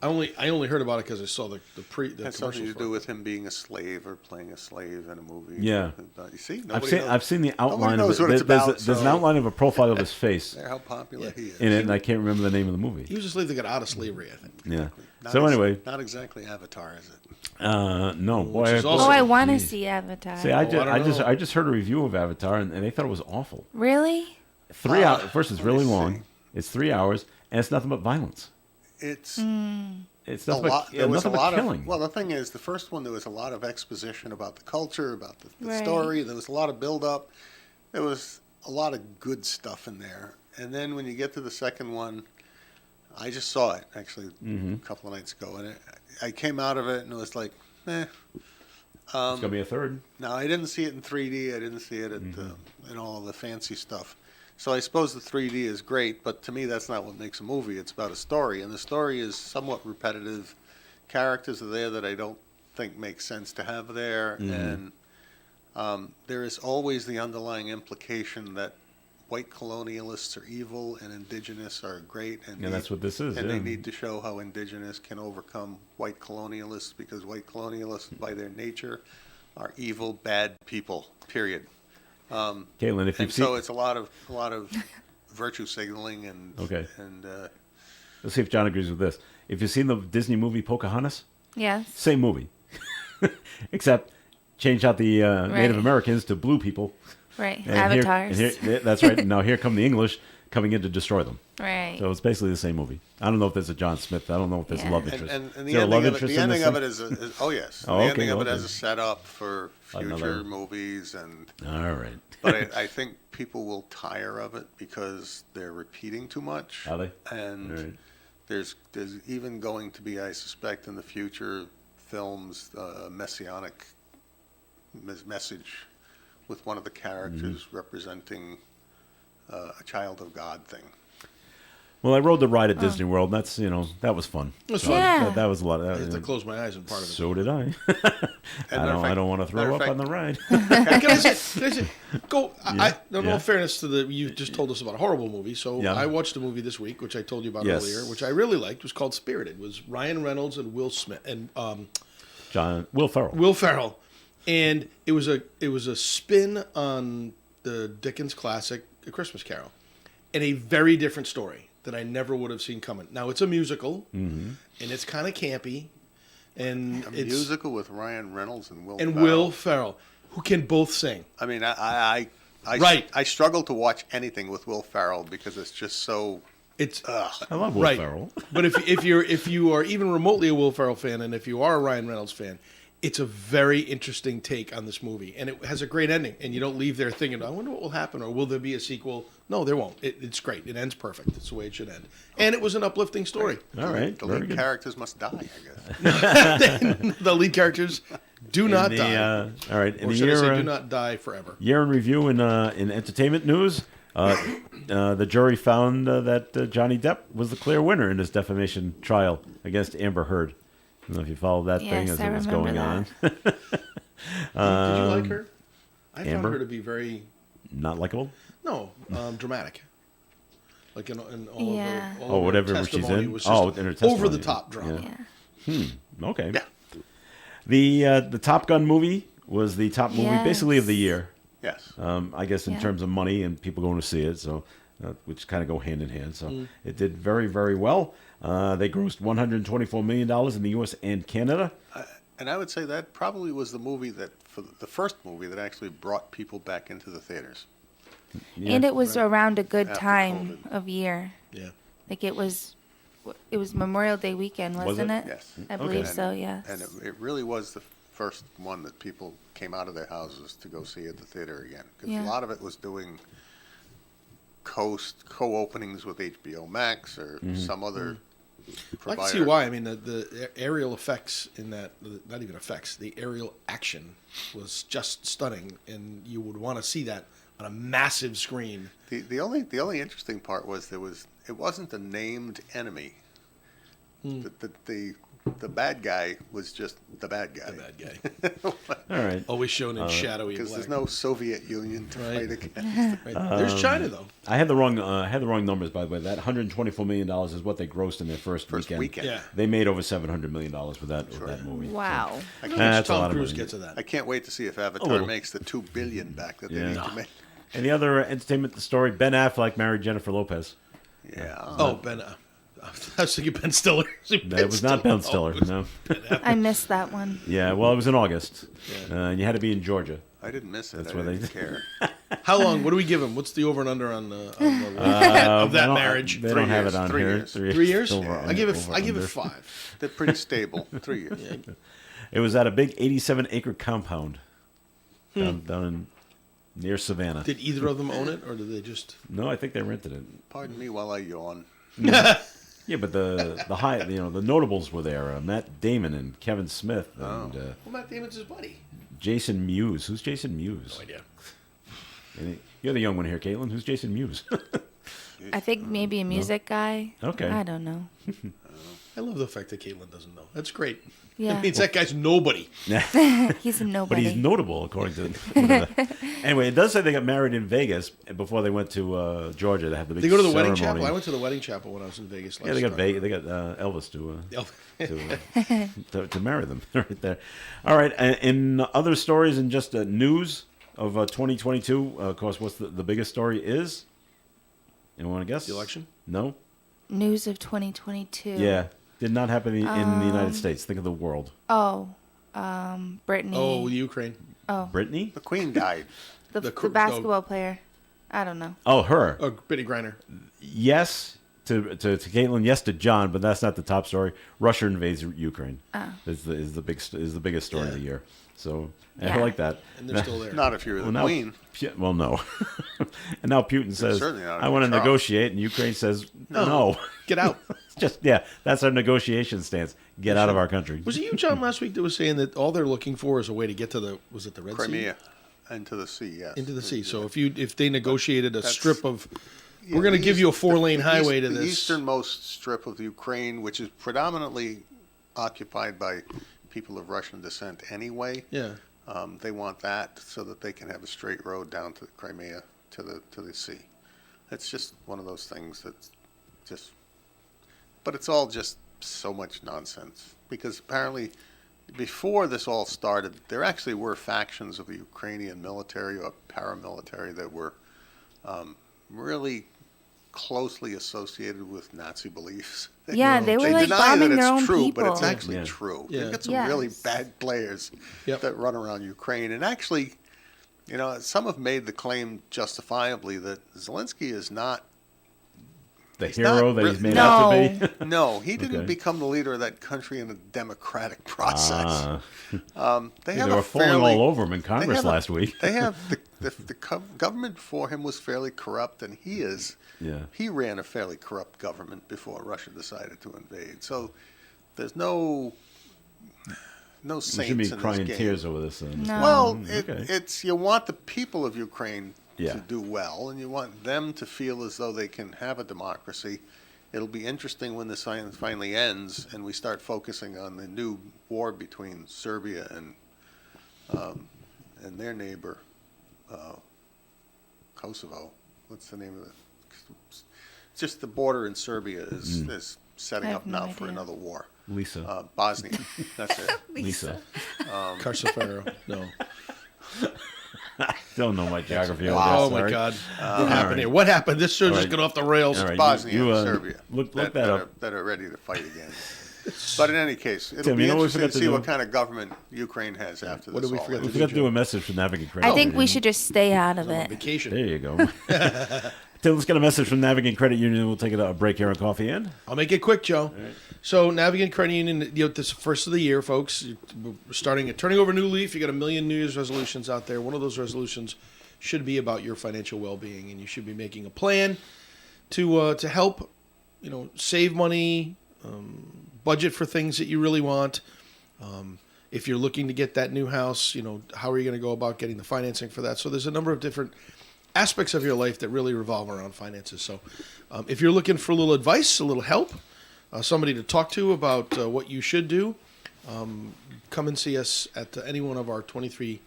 I only heard about it because I saw the It had commercial something to for do it. with him being a slave or playing a slave in a movie. Yeah. You see, I've seen the outline of knows it. what it's There's about, there's an so- outline of a profile of his face How popular he is. in it, and I can't remember the name of the movie. He was a slave that got out of slavery, I think. Yeah. Not So ex- anyway, not exactly Avatar, is it? no, boy. is boy, also- Oh, I want to geez. see Avatar. See, I don't know. just heard a review of Avatar, and they thought it was awful. Really? 3 hours. First, it's let me really see. long. It's 3 hours, and it's nothing but violence. It's It's a nothing lot. but, There was a nothing lot but killing. of. Well, the thing is, the first one there was a lot of exposition about the culture, about the Right. story. There was a lot of build up. There was a lot of good stuff in there. And then when you get to the second one, I just saw it actually Mm-hmm. a couple of nights ago, and I came out of it and it was like, eh. It's gonna be a third. No, I didn't see it in 3D. I didn't see it at in all the fancy stuff. So I suppose the 3D is great, but to me that's not what makes a movie. It's about a story, and the story is somewhat repetitive. Characters are there that I don't think make sense to have there, and there is always the underlying implication that white colonialists are evil and indigenous are great, and And that's what this is, And yeah. they need to show how indigenous can overcome white colonialists because white colonialists, by their nature, are evil, bad people. Period. Caitlin, if And you've so seen, it's a lot of virtue signaling and Okay. and let's see if John agrees with this. If you've seen the Disney movie Pocahontas, Yes. same movie, except change out the Native Right. Americans to blue people. Right. And Avatars. That's right. Now here come the English coming in to destroy them. right. So it's basically the same movie. I don't know if there's a John Smith. I don't know if there's a Yeah. love and, interest. and, and Is the there a love ending of it, interest the in ending this of thing? it is oh yes, Oh, the okay, ending of it okay. as a setup for future Another- movies and. All right. But I think people will tire of it because they're repeating too much. Are they? And All right. there's even going to be, I suspect, in the future films, a messianic message with one of the characters Mm-hmm. representing a child of God thing. Well, I rode the ride at Disney World. And that's that was fun. was So fun. Yeah. that was a lot. I had to close my eyes and part of it. So did I. matter of I fact- don't want to throw matter up of on the fact- ride. Can I say, go? In yeah. all fairness to you just told us about a horrible movie. So Yeah. I watched a movie this week, which I told you about Yes. earlier, which I really liked. It was called Spirited. It was Ryan Reynolds and Will Smith and Will Ferrell. Will Ferrell, and it was a spin on the Dickens classic A Christmas Carol, and a very different story that I never would have seen coming. Now it's a musical, and it's kind of campy, and A it's musical with Ryan Reynolds and Will and Ferrell. Will Ferrell, who can both sing. I mean, I Right. I struggle to watch anything with Will Ferrell because it's just so. It's I love Will right. Ferrell. But if you are even remotely a Will Ferrell fan, and if you are a Ryan Reynolds fan, it's a very interesting take on this movie, and it has a great ending. And you don't leave there thinking, "I wonder what will happen," or "Will there be a sequel?" No, there won't. It's great. It ends perfect. It's the way it should end. And it was an uplifting story. All right. The very lead good. characters must die, I guess. The lead characters do not In die, all right. In or the should I say, year, do not die forever. year in review in entertainment news, the jury found that Johnny Depp was the clear winner in his defamation trial against Amber Heard. I don't know if you followed that thing Yes, as I it was remember going on. that. Did you like her? I found Amber? her to be very Not likable. dramatic. Like in all Yeah. of her, all Oh, of her whatever she's testimony in? was just Oh, in her testimony. over the top drama. Yeah. Okay. Yeah. The Top Gun movie was the top movie basically of the Yes. year. Yes. I guess in Yeah. terms of money and people going to see it, so which kind of go hand in hand. So Mm. it did very, very well. They grossed $124 million in the U.S. and Canada. And I would say that probably was the movie that, for the first movie that actually brought people back into the theaters. Yeah. And it was around a good After time COVID. of year. Yeah. Like it was Memorial Day weekend, Was wasn't it? it? Yes. I believe Okay. so. Yes. And it really was the first one that people came out of their houses to go see at the theater again. Because Yeah. a lot of it was doing co-openings with HBO Max or some other I provider. can see why. I mean, the aerial effects in that, not even effects, the aerial action was just stunning, and you would want to see that on a massive screen. The only interesting part was it wasn't a named enemy. The bad guy was just the bad guy. The bad guy. All right. Always shown in shadowy Because black. there's no Soviet Union to Right. fight against. Right. There's China, though. I had the wrong numbers, by the way. That $124 million is what they grossed in their first weekend. Yeah. They made over $700 million with that movie. Wow. I How can't, much That's a lot Tom of Cruise money. gets of that. I can't wait to see if Avatar little. makes the $2 billion back that they Yeah. need to make. And the other entertainment story, Ben Affleck married Jennifer Lopez. Yeah. Oh, Ben. I was thinking Ben Stiller. That was not Ben Stiller, Oh, no. I missed that one. Yeah, well, it was in August. You had to be in Georgia. I didn't miss it. That's I where they- didn't care. How long? What do we give him? What's the over and under on the of They that don't- marriage? They 3 don't have years, it on 3 here. years. 3 years? Over- I give it. over I give it under. 5. They're pretty stable. 3 years. It was at a big 87-acre compound down in near Savannah. Did either of them own it, or did they just? No, I think they rented it. Pardon me while I yawn. Yeah, but the notables were there. Matt Damon and Kevin Smith and Well, Matt Damon's his buddy. Jason Mewes. Who's Jason Mewes? No idea. You're the young one here, Caitlin. Who's Jason Mewes? I think maybe a music guy. Okay. I don't know. I love the fact that Caitlin doesn't know. That's great. Yeah. That means that guy's nobody. He's a But nobody. he's notable, according to. Anyway, it does say they got married in Vegas before they went to Georgia to have the big. They go to the wedding ceremony. chapel. I went to the wedding chapel when I was in Vegas last Yeah, they got time. They got Elvis Yeah. to marry them right there. All right, in other stories and just news of 2022, of course, what's the biggest story is? Anyone want to guess? The election? No. News of 2022. Yeah, did not happen in the United States. Think of the world. Oh, Brittany. Oh, Ukraine. Brittany? The Queen died. the, the the, cr- basketball player. I don't know. Oh, her. Oh, Brittany Griner. Yes to Caitlin. Yes to John, but that's not the top story. Russia invades Ukraine. Is the biggest story of the year. So I Yeah. like that. And they're still there. Not if you're the Well, now, Queen. Well, no. And now Putin says, certainly not "I want to Charles. negotiate," and Ukraine says, "No." Get out. It's just that's our negotiation stance. Get out of our country. Was it you, John, last week that was saying that all they're looking for is a way to get to the Red Crimea Sea? into the sea, yes. Into the sea. So if they negotiated a strip of we're going to give you a 4-lane highway to the this. easternmost strip of Ukraine, which is predominantly occupied by people of Russian descent anyway. Yeah. They want that so that they can have a straight road down to Crimea to the sea. It's just one of those things that's just, but it's all just so much nonsense, because apparently before this all started, there actually were factions of the Ukrainian military or paramilitary that were really closely associated with Nazi beliefs. Yeah, they were They like deny bombing that their it's own true, people. but it's actually Yeah. true. Yeah. They've got some Yes. really bad players Yep. that run around Ukraine. And actually, some have made the claim justifiably that Zelensky is not. The He's hero not that he's really- made out to be. No, he didn't Okay. become the leader of that country in a democratic process. They They have were a falling fairly, all over him in they Congress have a- last week. They have the government before him was fairly corrupt, and Yeah. he ran a fairly corrupt government before Russia decided to invade. So there's no We saints should be in crying this game. tears over this. No. Well, okay. it's you want the people of Ukraine Yeah. to do well, and you want them to feel as though they can have a democracy. It'll be interesting when this finally ends and we start focusing on the new war between Serbia and their neighbor, Kosovo. What's the name of it? It's just the border in Serbia is setting I up have no now for idea. another war. Lisa. Bosnia. That's it. Lisa. Carcefaro. No. Don't know my geography. over Oh, there, my sorry. God. What happened here? What happened? This show All just right. got off the rails. All right. Bosnia you, and Serbia. Look that up. That are ready to fight again. But in any case, it'll Tim, be you know what we interesting forgot to to see do? what kind of government Ukraine has after What this did we all forget We ends. forgot to do a message from Navigant Credit I think we Union. should just stay out of it. Vacation. There you go. Tim, let's get a message from Navigant Credit Union. We'll take a break here on Coffee and. I'll make it quick, Joe. So, Navigant Credit Union, this first of the year, folks, we're turning over a new leaf. You got a million New Year's resolutions out there. One of those resolutions should be about your financial well-being, and you should be making a plan to help, save money, budget for things that you really want. If you're looking to get that new house, how are you going to go about getting the financing for that? So, there's a number of different aspects of your life that really revolve around finances. So, if you're looking for a little advice, a little help, somebody to talk to about what you should do, come and see us at any one of our 23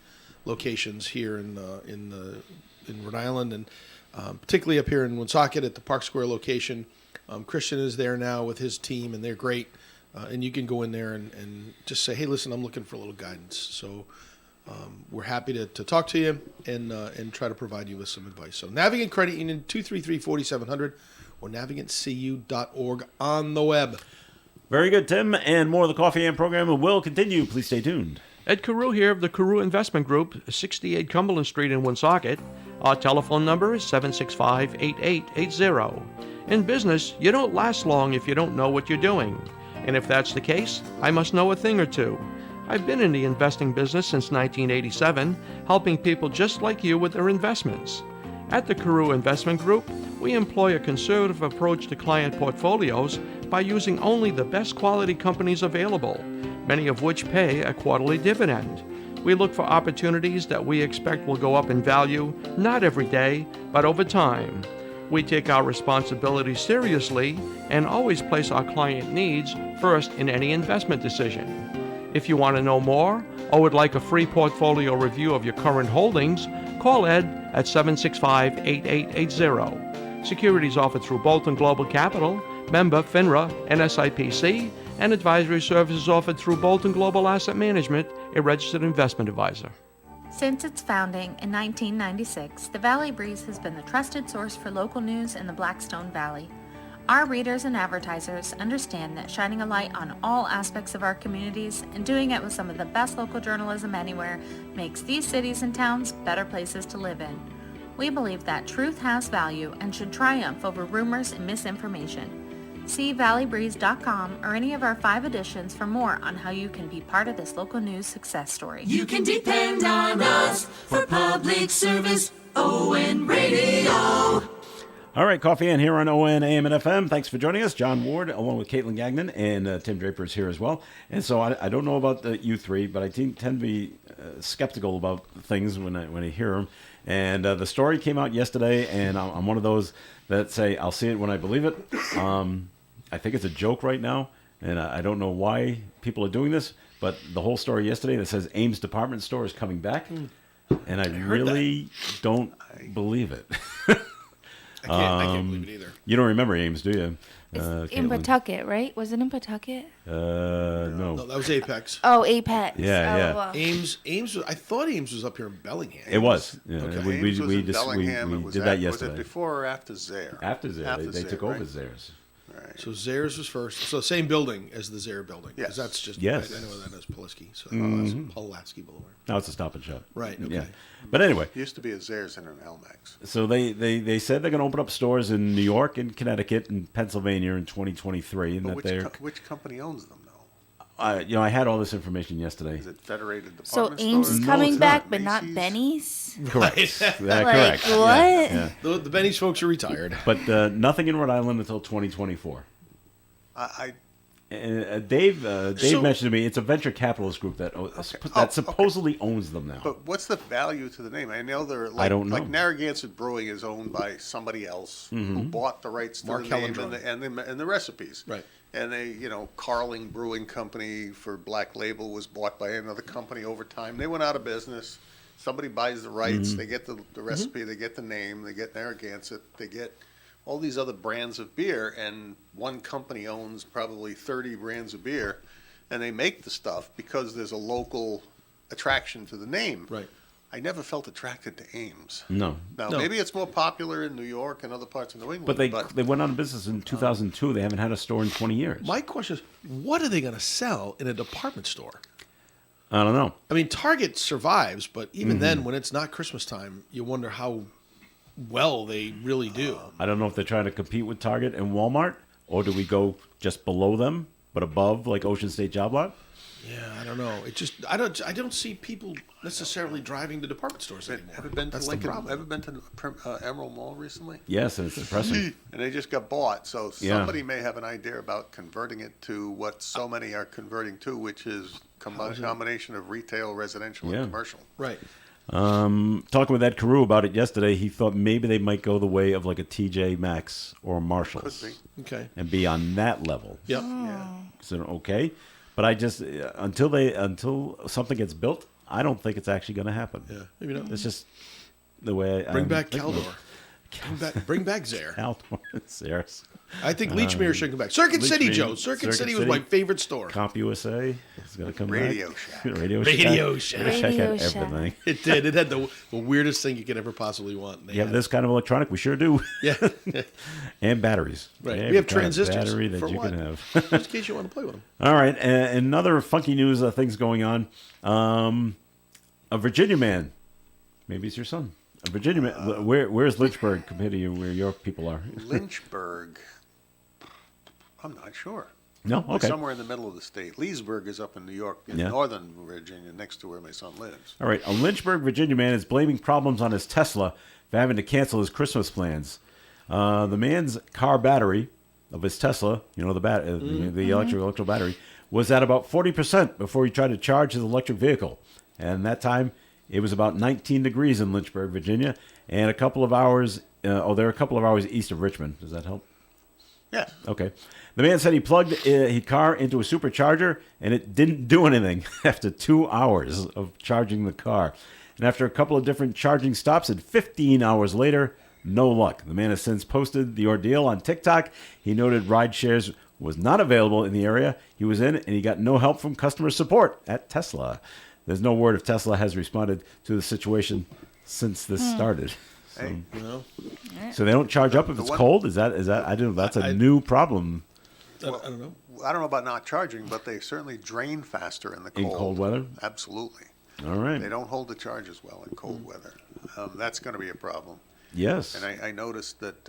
locations here in Rhode Island, and particularly up here in Woonsocket at the Park Square location. Christian is there now with his team, and they're great. And you can go in there and just say, hey, listen, I'm looking for a little guidance. So we're happy to talk to you and try to provide you with some advice. So Navigant Credit Union, 233-4700 or navigantcu.org on the web. Very good, Tim. And more of the Coffee and program will continue. Please stay tuned. Ed Carew here of the Carew Investment Group, 68 Cumberland Street in Woonsocket. Our telephone number is 765-8880. In business, you don't last long if you don't know what you're doing. And if that's the case, I must know a thing or two. I've been in the investing business since 1987, helping people just like you with their investments. At the Carew Investment Group, we employ a conservative approach to client portfolios by using only the best quality companies available, many of which pay a quarterly dividend. We look for opportunities that we expect will go up in value, not every day, but over time. We take our responsibilities seriously and always place our client needs first in any investment decision. If you want to know more or would like a free portfolio review of your current holdings, call Ed at 765-8880. Securities offered through Bolton Global Capital, member FINRA, NSIPC, and advisory services offered through Bolton Global Asset Management, a registered investment advisor. Since its founding in 1996, the Valley Breeze has been the trusted source for local news in the Blackstone Valley. Our readers and advertisers understand that shining a light on all aspects of our communities and doing it with some of the best local journalism anywhere makes these cities and towns better places to live in. We believe that truth has value and should triumph over rumors and misinformation. See valleybreeze.com or any of our 5 editions for more on how you can be part of this local news success story. You can depend on us for public service. ON Radio. All right, Coffee and here on ON, AM, and FM. Thanks for joining us. John Ward, along with Caitlin Gagnon, and Tim Draper is here as well. And so I don't know about you three, but I tend to be skeptical about things when I hear them. And the story came out yesterday, and I'm one of those that say, I'll see it when I believe it. I think it's a joke right now, and I don't know why people are doing this, but the whole story yesterday that says Ames department store is coming back, and I really don't believe it. I can't believe it either. You don't remember Ames, do you? It's in Caitlin? Pawtucket, right? Was it in Pawtucket? No. No, that was Apex. Oh, Apex. Yeah, oh, yeah. well. Ames. I thought Ames was up here in Bellingham. It was. Yeah. Okay. Ames was in Bellingham. we It was did that Was yesterday. it before or after Zaire? After Zaire. They took over right? Zaire's. Right. So Zaires was first. So same building as the Zaire building. 'Cause Yes. That's just. Yes. I know that is Pulaski. So Pulaski Boulevard. Now it's a Stop and Shop. Right. Okay. Yeah. But anyway, Used to be a Zaires and an Elmex. so they said they're going to open up stores in New York and Connecticut and Pennsylvania in 2023, and But that they're. which company owns them, though? I had all this information yesterday. Is it Federated So Department Ames Stores? is No, coming it's back, not. but not Macy's? Benny's? Correct. Like, Correct. what? Yeah. The Benny's folks are retired. But nothing in Rhode Island until 2024. I Dave So- mentioned to me it's a venture capitalist group that supposedly owns them now. But what's the value to the name? I know they're like, I don't know. like Narragansett Brewing is owned by somebody else who bought the rights to Mark the name Helendron. and the recipes. Right. And they, Carling Brewing Company for Black Label was bought by another company over time. They went out of business. Somebody buys the rights. They get the recipe. They get the name. They get Narragansett. They get all these other brands of beer, and one company owns probably 30 brands of beer, and they make the stuff because there's a local attraction to the name. Right. I never felt attracted to Ames. No. Now, No. maybe it's more popular in New York and other parts of New England. But they went out of business in 2002. They haven't had a store in 20 years. My question is, what are they going to sell in a department store? I don't know. I mean, Target survives, but even then, when it's not Christmas time, you wonder how well they really do. I don't know if they're trying to compete with Target and Walmart, or do we go just below them but above, like Ocean State Job Lot? Yeah, I don't know. It just I don't see people necessarily driving to department stores anymore. Ever been to That's Lincoln? the problem. Ever been to Emerald Mall recently? Yes, and it's depressing. And they just got bought. So Yeah. somebody may have an idea about converting it to what so many are converting to, which is combination of retail, residential, Yeah. and commercial. Right. Talking with Ed Carew about it yesterday, he thought maybe they might go the way of like a TJ Maxx or a Marshalls Could be. Okay. and be on that level. Yep. Yeah. So okay, but I just until something gets built, I don't think it's actually going to happen. Yeah. Maybe not. It's just the way Bring I'm back thinking of it. Caldor. Bring back Zaire. Caldor, Sears. I think Leechmere should come back. Circuit City, Leechmere- Joe. Circuit Circuit City was City. my favorite store. Comp USA is going to come Radio back. Shack. Radio Radio Shack. Shack. Radio Shack had Radio Shack. everything. It did. It had the weirdest thing you could ever possibly want. They You have had- this kind of electronic? We sure do. Yeah. And batteries. Right. Every We have kind of transistors. battery that For you what? can have. Just in case you want to play with them. All right, another funky news things going on. A Virginia man, maybe it's your son. A Virginia man. Where's Lynchburg compared to where your people are? Lynchburg. I'm not sure. No, We're okay. somewhere in the middle of the state. Leesburg is up in New York, in Yeah. northern Virginia, next to where my son lives. All right, a Lynchburg, Virginia man is blaming problems on his Tesla for having to cancel his Christmas plans. The man's car battery of his Tesla, the electrical battery, was at about 40% before he tried to charge his electric vehicle. And that time, it was about 19 degrees in Lynchburg, Virginia, and a couple of hours. They're a couple of hours east of Richmond. Does that help? Yeah. Okay. The man said he plugged his car into a supercharger, and it didn't do anything after 2 hours of charging the car. And after a couple of different charging stops, and 15 hours later, no luck. The man has since posted the ordeal on TikTok. He noted ride shares was not available in the area he was in, and he got no help from customer support at Tesla. There's no word if Tesla has responded to the situation since this started. So, Hey, so they don't charge up if The it's one- cold? Is that I don't know. That's a new problem I don't know. I don't know about not charging, but they certainly drain faster in the in cold. cold weather. Absolutely. All right. They don't hold the charge as well in cold weather. That's going to be a problem. Yes. And I noticed that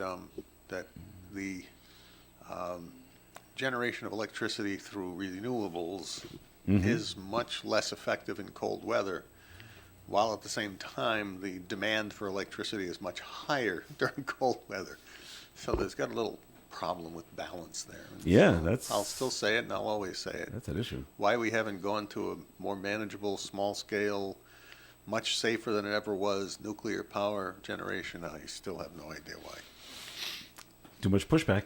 that the generation of electricity through renewables is much less effective in cold weather, while at the same time the demand for electricity is much higher during cold weather. So there's got a little problem with balance there. And Yeah, so that's- I'll still say it, and I'll always say it. That's an issue. Why we haven't gone to a more manageable, small scale, much safer than it ever was, nuclear power generation, I still have no idea why. Too much pushback.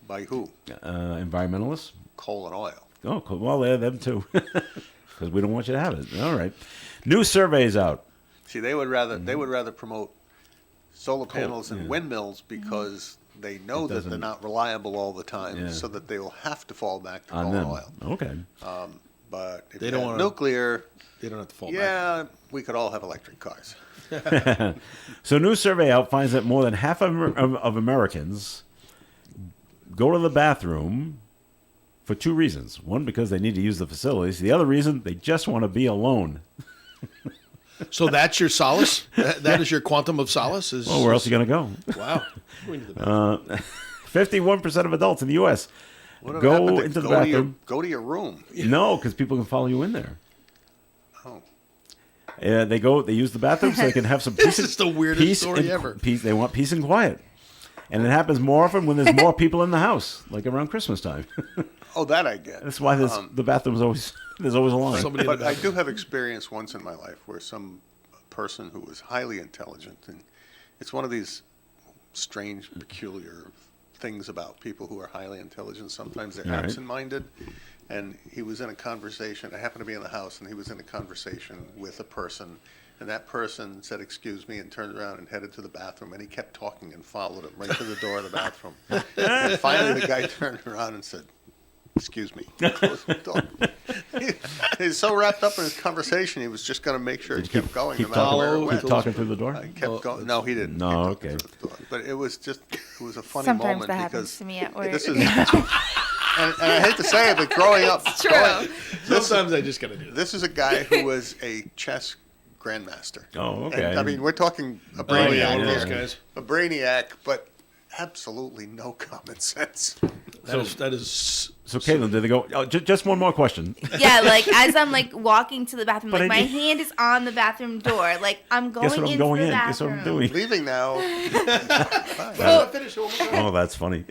By who? Environmentalists? Coal and oil. Oh, cool. Well, yeah, them too. Because we don't want you to have it. All right. New surveys out. See, they would rather promote solar panels and yeah. windmills because they know that they're doesn't- not reliable all the time, Yeah. so that they will have to fall back to On coal them. and oil. Okay. But if They you don't had wanna- nuclear, They don't have to fall back. yeah, we could all have electric cars. So, a new survey out finds that more than half of Americans go to the bathroom for two reasons. One, because they need to use the facilities. The other reason, they just want to be alone. So that's your solace? That is your quantum of solace? Is, Well, where else are you going to go? Wow. Going to the bathroom. 51% of adults in the U.S. What go happened to into the go to your- bathroom. go to your room. No, because people can follow you in there. Oh. They go. They use the bathroom so they can have some peace. This is the weirdest peace story and, ever. Peace. They want peace and quiet, and it happens more often when there's more people in the house, like around Christmas time. Oh, that I get. That's why the bathroom's always there's always a line. Somebody in the But I bathroom. do have experience once in my life where some person who was highly intelligent, and it's one of these strange, peculiar things about people who are highly intelligent. Sometimes they're All right. absent-minded. And he was in a conversation. I happened to be in the house, and he was in a conversation with a person. And that person said, "Excuse me," and turned around and headed to the bathroom. And he kept talking and followed him right to the door of the bathroom. And finally, the guy turned around and said, "Excuse me." Closed the door. He's so wrapped up in his conversation, he was just going to make sure it kept going no Keep matter where it talking, went. keep talking through the door. I kept going. No, he didn't. No, keep talking okay. through the door. But it was a funny Sometimes moment that happens because to me at work. this is, and I hate to say it, but growing up, It's true. Sometimes I just got to do that. this is a guy who was a chess grandmaster. Oh, okay. And, I mean, we're talking a Oh, yeah, brainiac one of those here. guys. A brainiac, but absolutely no common sense. That is So, Caitlin, did they go? Oh, just one more question. Yeah, like as I'm like walking to the bathroom, But like I my did- hand is on the bathroom door. Like I'm going Guess what I'm into going the in? bathroom. Guess what I'm doing? Leaving now. Oh, that's funny.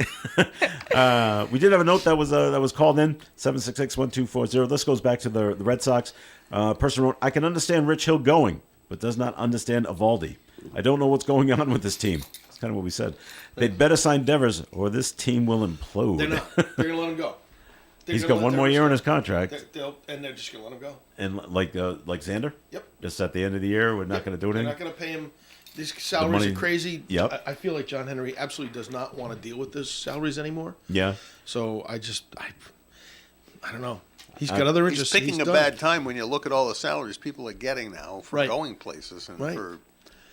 We did have a note that was called in 766-1240. This goes back to the Red Sox. Person wrote, "I can understand Rich Hill going, but does not understand Evaldi. I don't know what's going on with this team." That's kind of what we said. They'd better sign Devers, or this team will implode. They're not. They're going to let him go. They're He's gonna got let one more Devers year go. in his contract, And they're just going to let him go. and like Xander. Yep. Just at the end of the year, we're not going to do They're anything. not going to pay him. These salaries money- are crazy. Yep. I feel like John Henry absolutely does not want to deal with those salaries anymore. Yeah. So I don't know. He's got other He's interests. picking a done. bad time when you look at all the salaries people are getting now for Right. going places and Right. for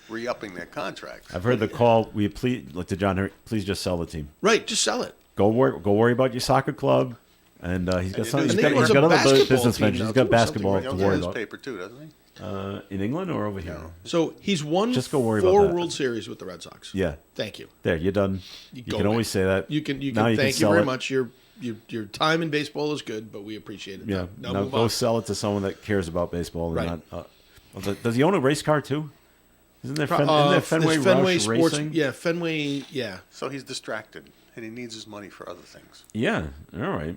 re-upping their contracts. I've heard the call. We please, like to John Henry, please just sell the team. Right. Just sell it. Go worry about your soccer club, and he's got some. And He's he got, owns he's got a other basketball business team ventures. now, He's got too, or something, basketball right? He to owns worry a about. newspaper too, doesn't he? In England or over here? So he's won Just go worry about 4 that. World Series with the Red Sox. Yeah. Thank you. There, you're done. You go, can always man. say that. You can Now thank you sell very it. much. Your time in baseball is good, but we appreciate it. Yeah. Now Now move go on. sell it to someone that cares about baseball. And Right. not, does he own a race car too? Isn't there, Pro- isn't there it's Fenway, Rush Sports. Racing? Yeah, Fenway. Yeah. So he's distracted, and he needs his money for other things. Yeah. All right.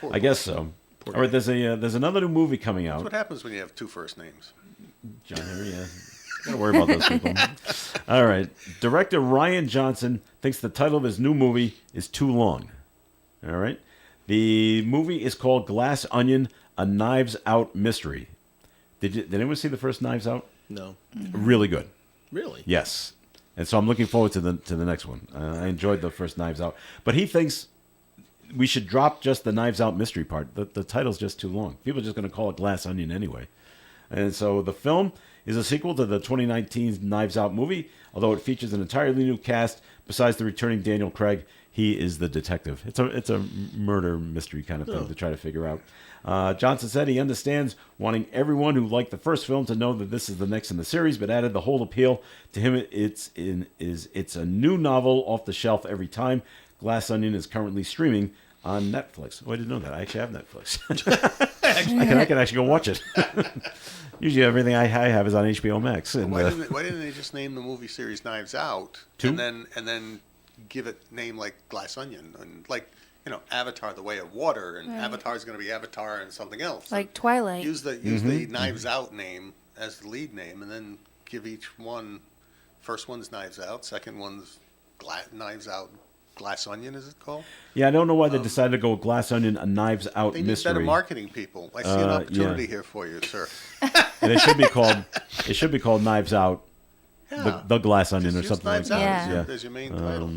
Poor I guess so. Poor All right. There's another new movie coming That's out. what happens when you have 2 first names. John Henry, yeah. Don't worry about those people. All right. Director Ryan Johnson thinks the title of his new movie is too long. All right. The movie is called Glass Onion: A Knives Out Mystery. Did anyone see the first Knives Out? No. Really good. Really. Yes. And so I'm looking forward to the next one. I enjoyed the first Knives Out, but he thinks we should drop just the Knives Out mystery part. The title's just too long. People are just going to call it Glass Onion anyway. And so the film is a sequel to the 2019 Knives Out movie, although it features an entirely new cast. Besides the returning Daniel Craig, he is the detective. It's a murder mystery kind of thing to try to figure out. Johnson said he understands wanting everyone who liked the first film to know that this is the next in the series, but added the whole appeal to him. It's a new novel off the shelf every time. Glass Onion is currently streaming on Netflix. Oh, I didn't know that. I actually have Netflix. I can actually go watch it. Usually everything I have is on HBO Max. And, Why didn't they just name the movie series Knives Out Two? and then give it name like Glass Onion and like Avatar: The Way of Water and Avatar's going to be Avatar and something else. Like Twilight. Use the Knives Out name as the lead name and then give each one. First one's Knives Out. Second one's Knives Out. Glass Onion, is it called? Yeah, I don't know why they decided to go with Glass Onion, a Knives Out They need mystery. better marketing people. I see an opportunity here for you, sir. And it should be called Knives Out, the Glass Onion, or Just use something like Knives that. Out Yeah. as your main title.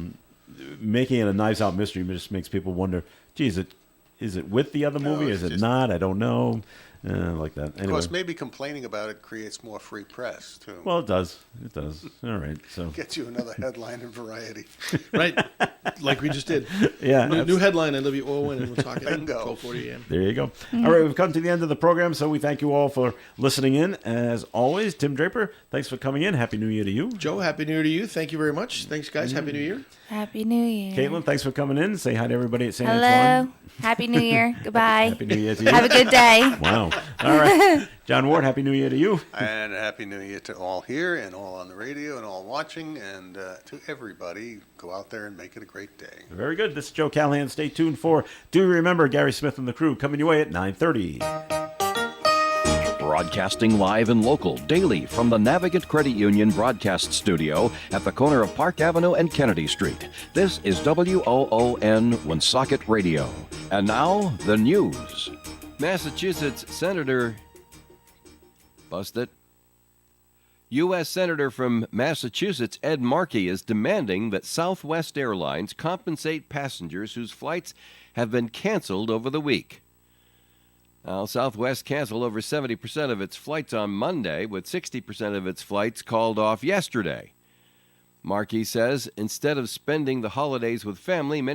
Making it a Knives Out mystery just makes people wonder, geez, is it with the other movie? it's Is it just- not? I don't know. Like that. Of Anyway. course, maybe complaining about it creates more free press, too. Well, it does. It does. All right. So, Gets you another headline in Variety. Right, like we just did. yeah. New headline at WON, and we'll talk at Bingo. 12:40 a.m. There you go. All right, we've come to the end of the program, so we thank you all for listening in. As always, Tim Draper, thanks for coming in. Happy New Year to you. Joe, Happy New Year to you. Thank you very much. Thanks, guys. Happy New Year. Happy New Year. Caitlin, thanks for coming in. Say hi to everybody at St. Hello. Antoine. Happy New Year. Goodbye. Happy New Year to you. Have a good day. Wow. All right. John Ward, Happy New Year to you. And a Happy New Year to all here and all on the radio and all watching. And to everybody, go out there and make it a great day. Very good. This is Joe Callahan. Stay tuned for Do You Remember Gary Smith and the Crew coming your way at 9:30. Broadcasting live and local daily from the Navigant Credit Union broadcast studio at the corner of Park Avenue and Kennedy Street. This is WOON Woonsocket Radio. And now, the news. Massachusetts Senator... Bust it. U.S. Senator from Massachusetts Ed Markey is demanding that Southwest Airlines compensate passengers whose flights have been canceled over the week. Now, Southwest canceled over 70% of its flights on Monday, with 60% of its flights called off yesterday. Markey says instead of spending the holidays with family, many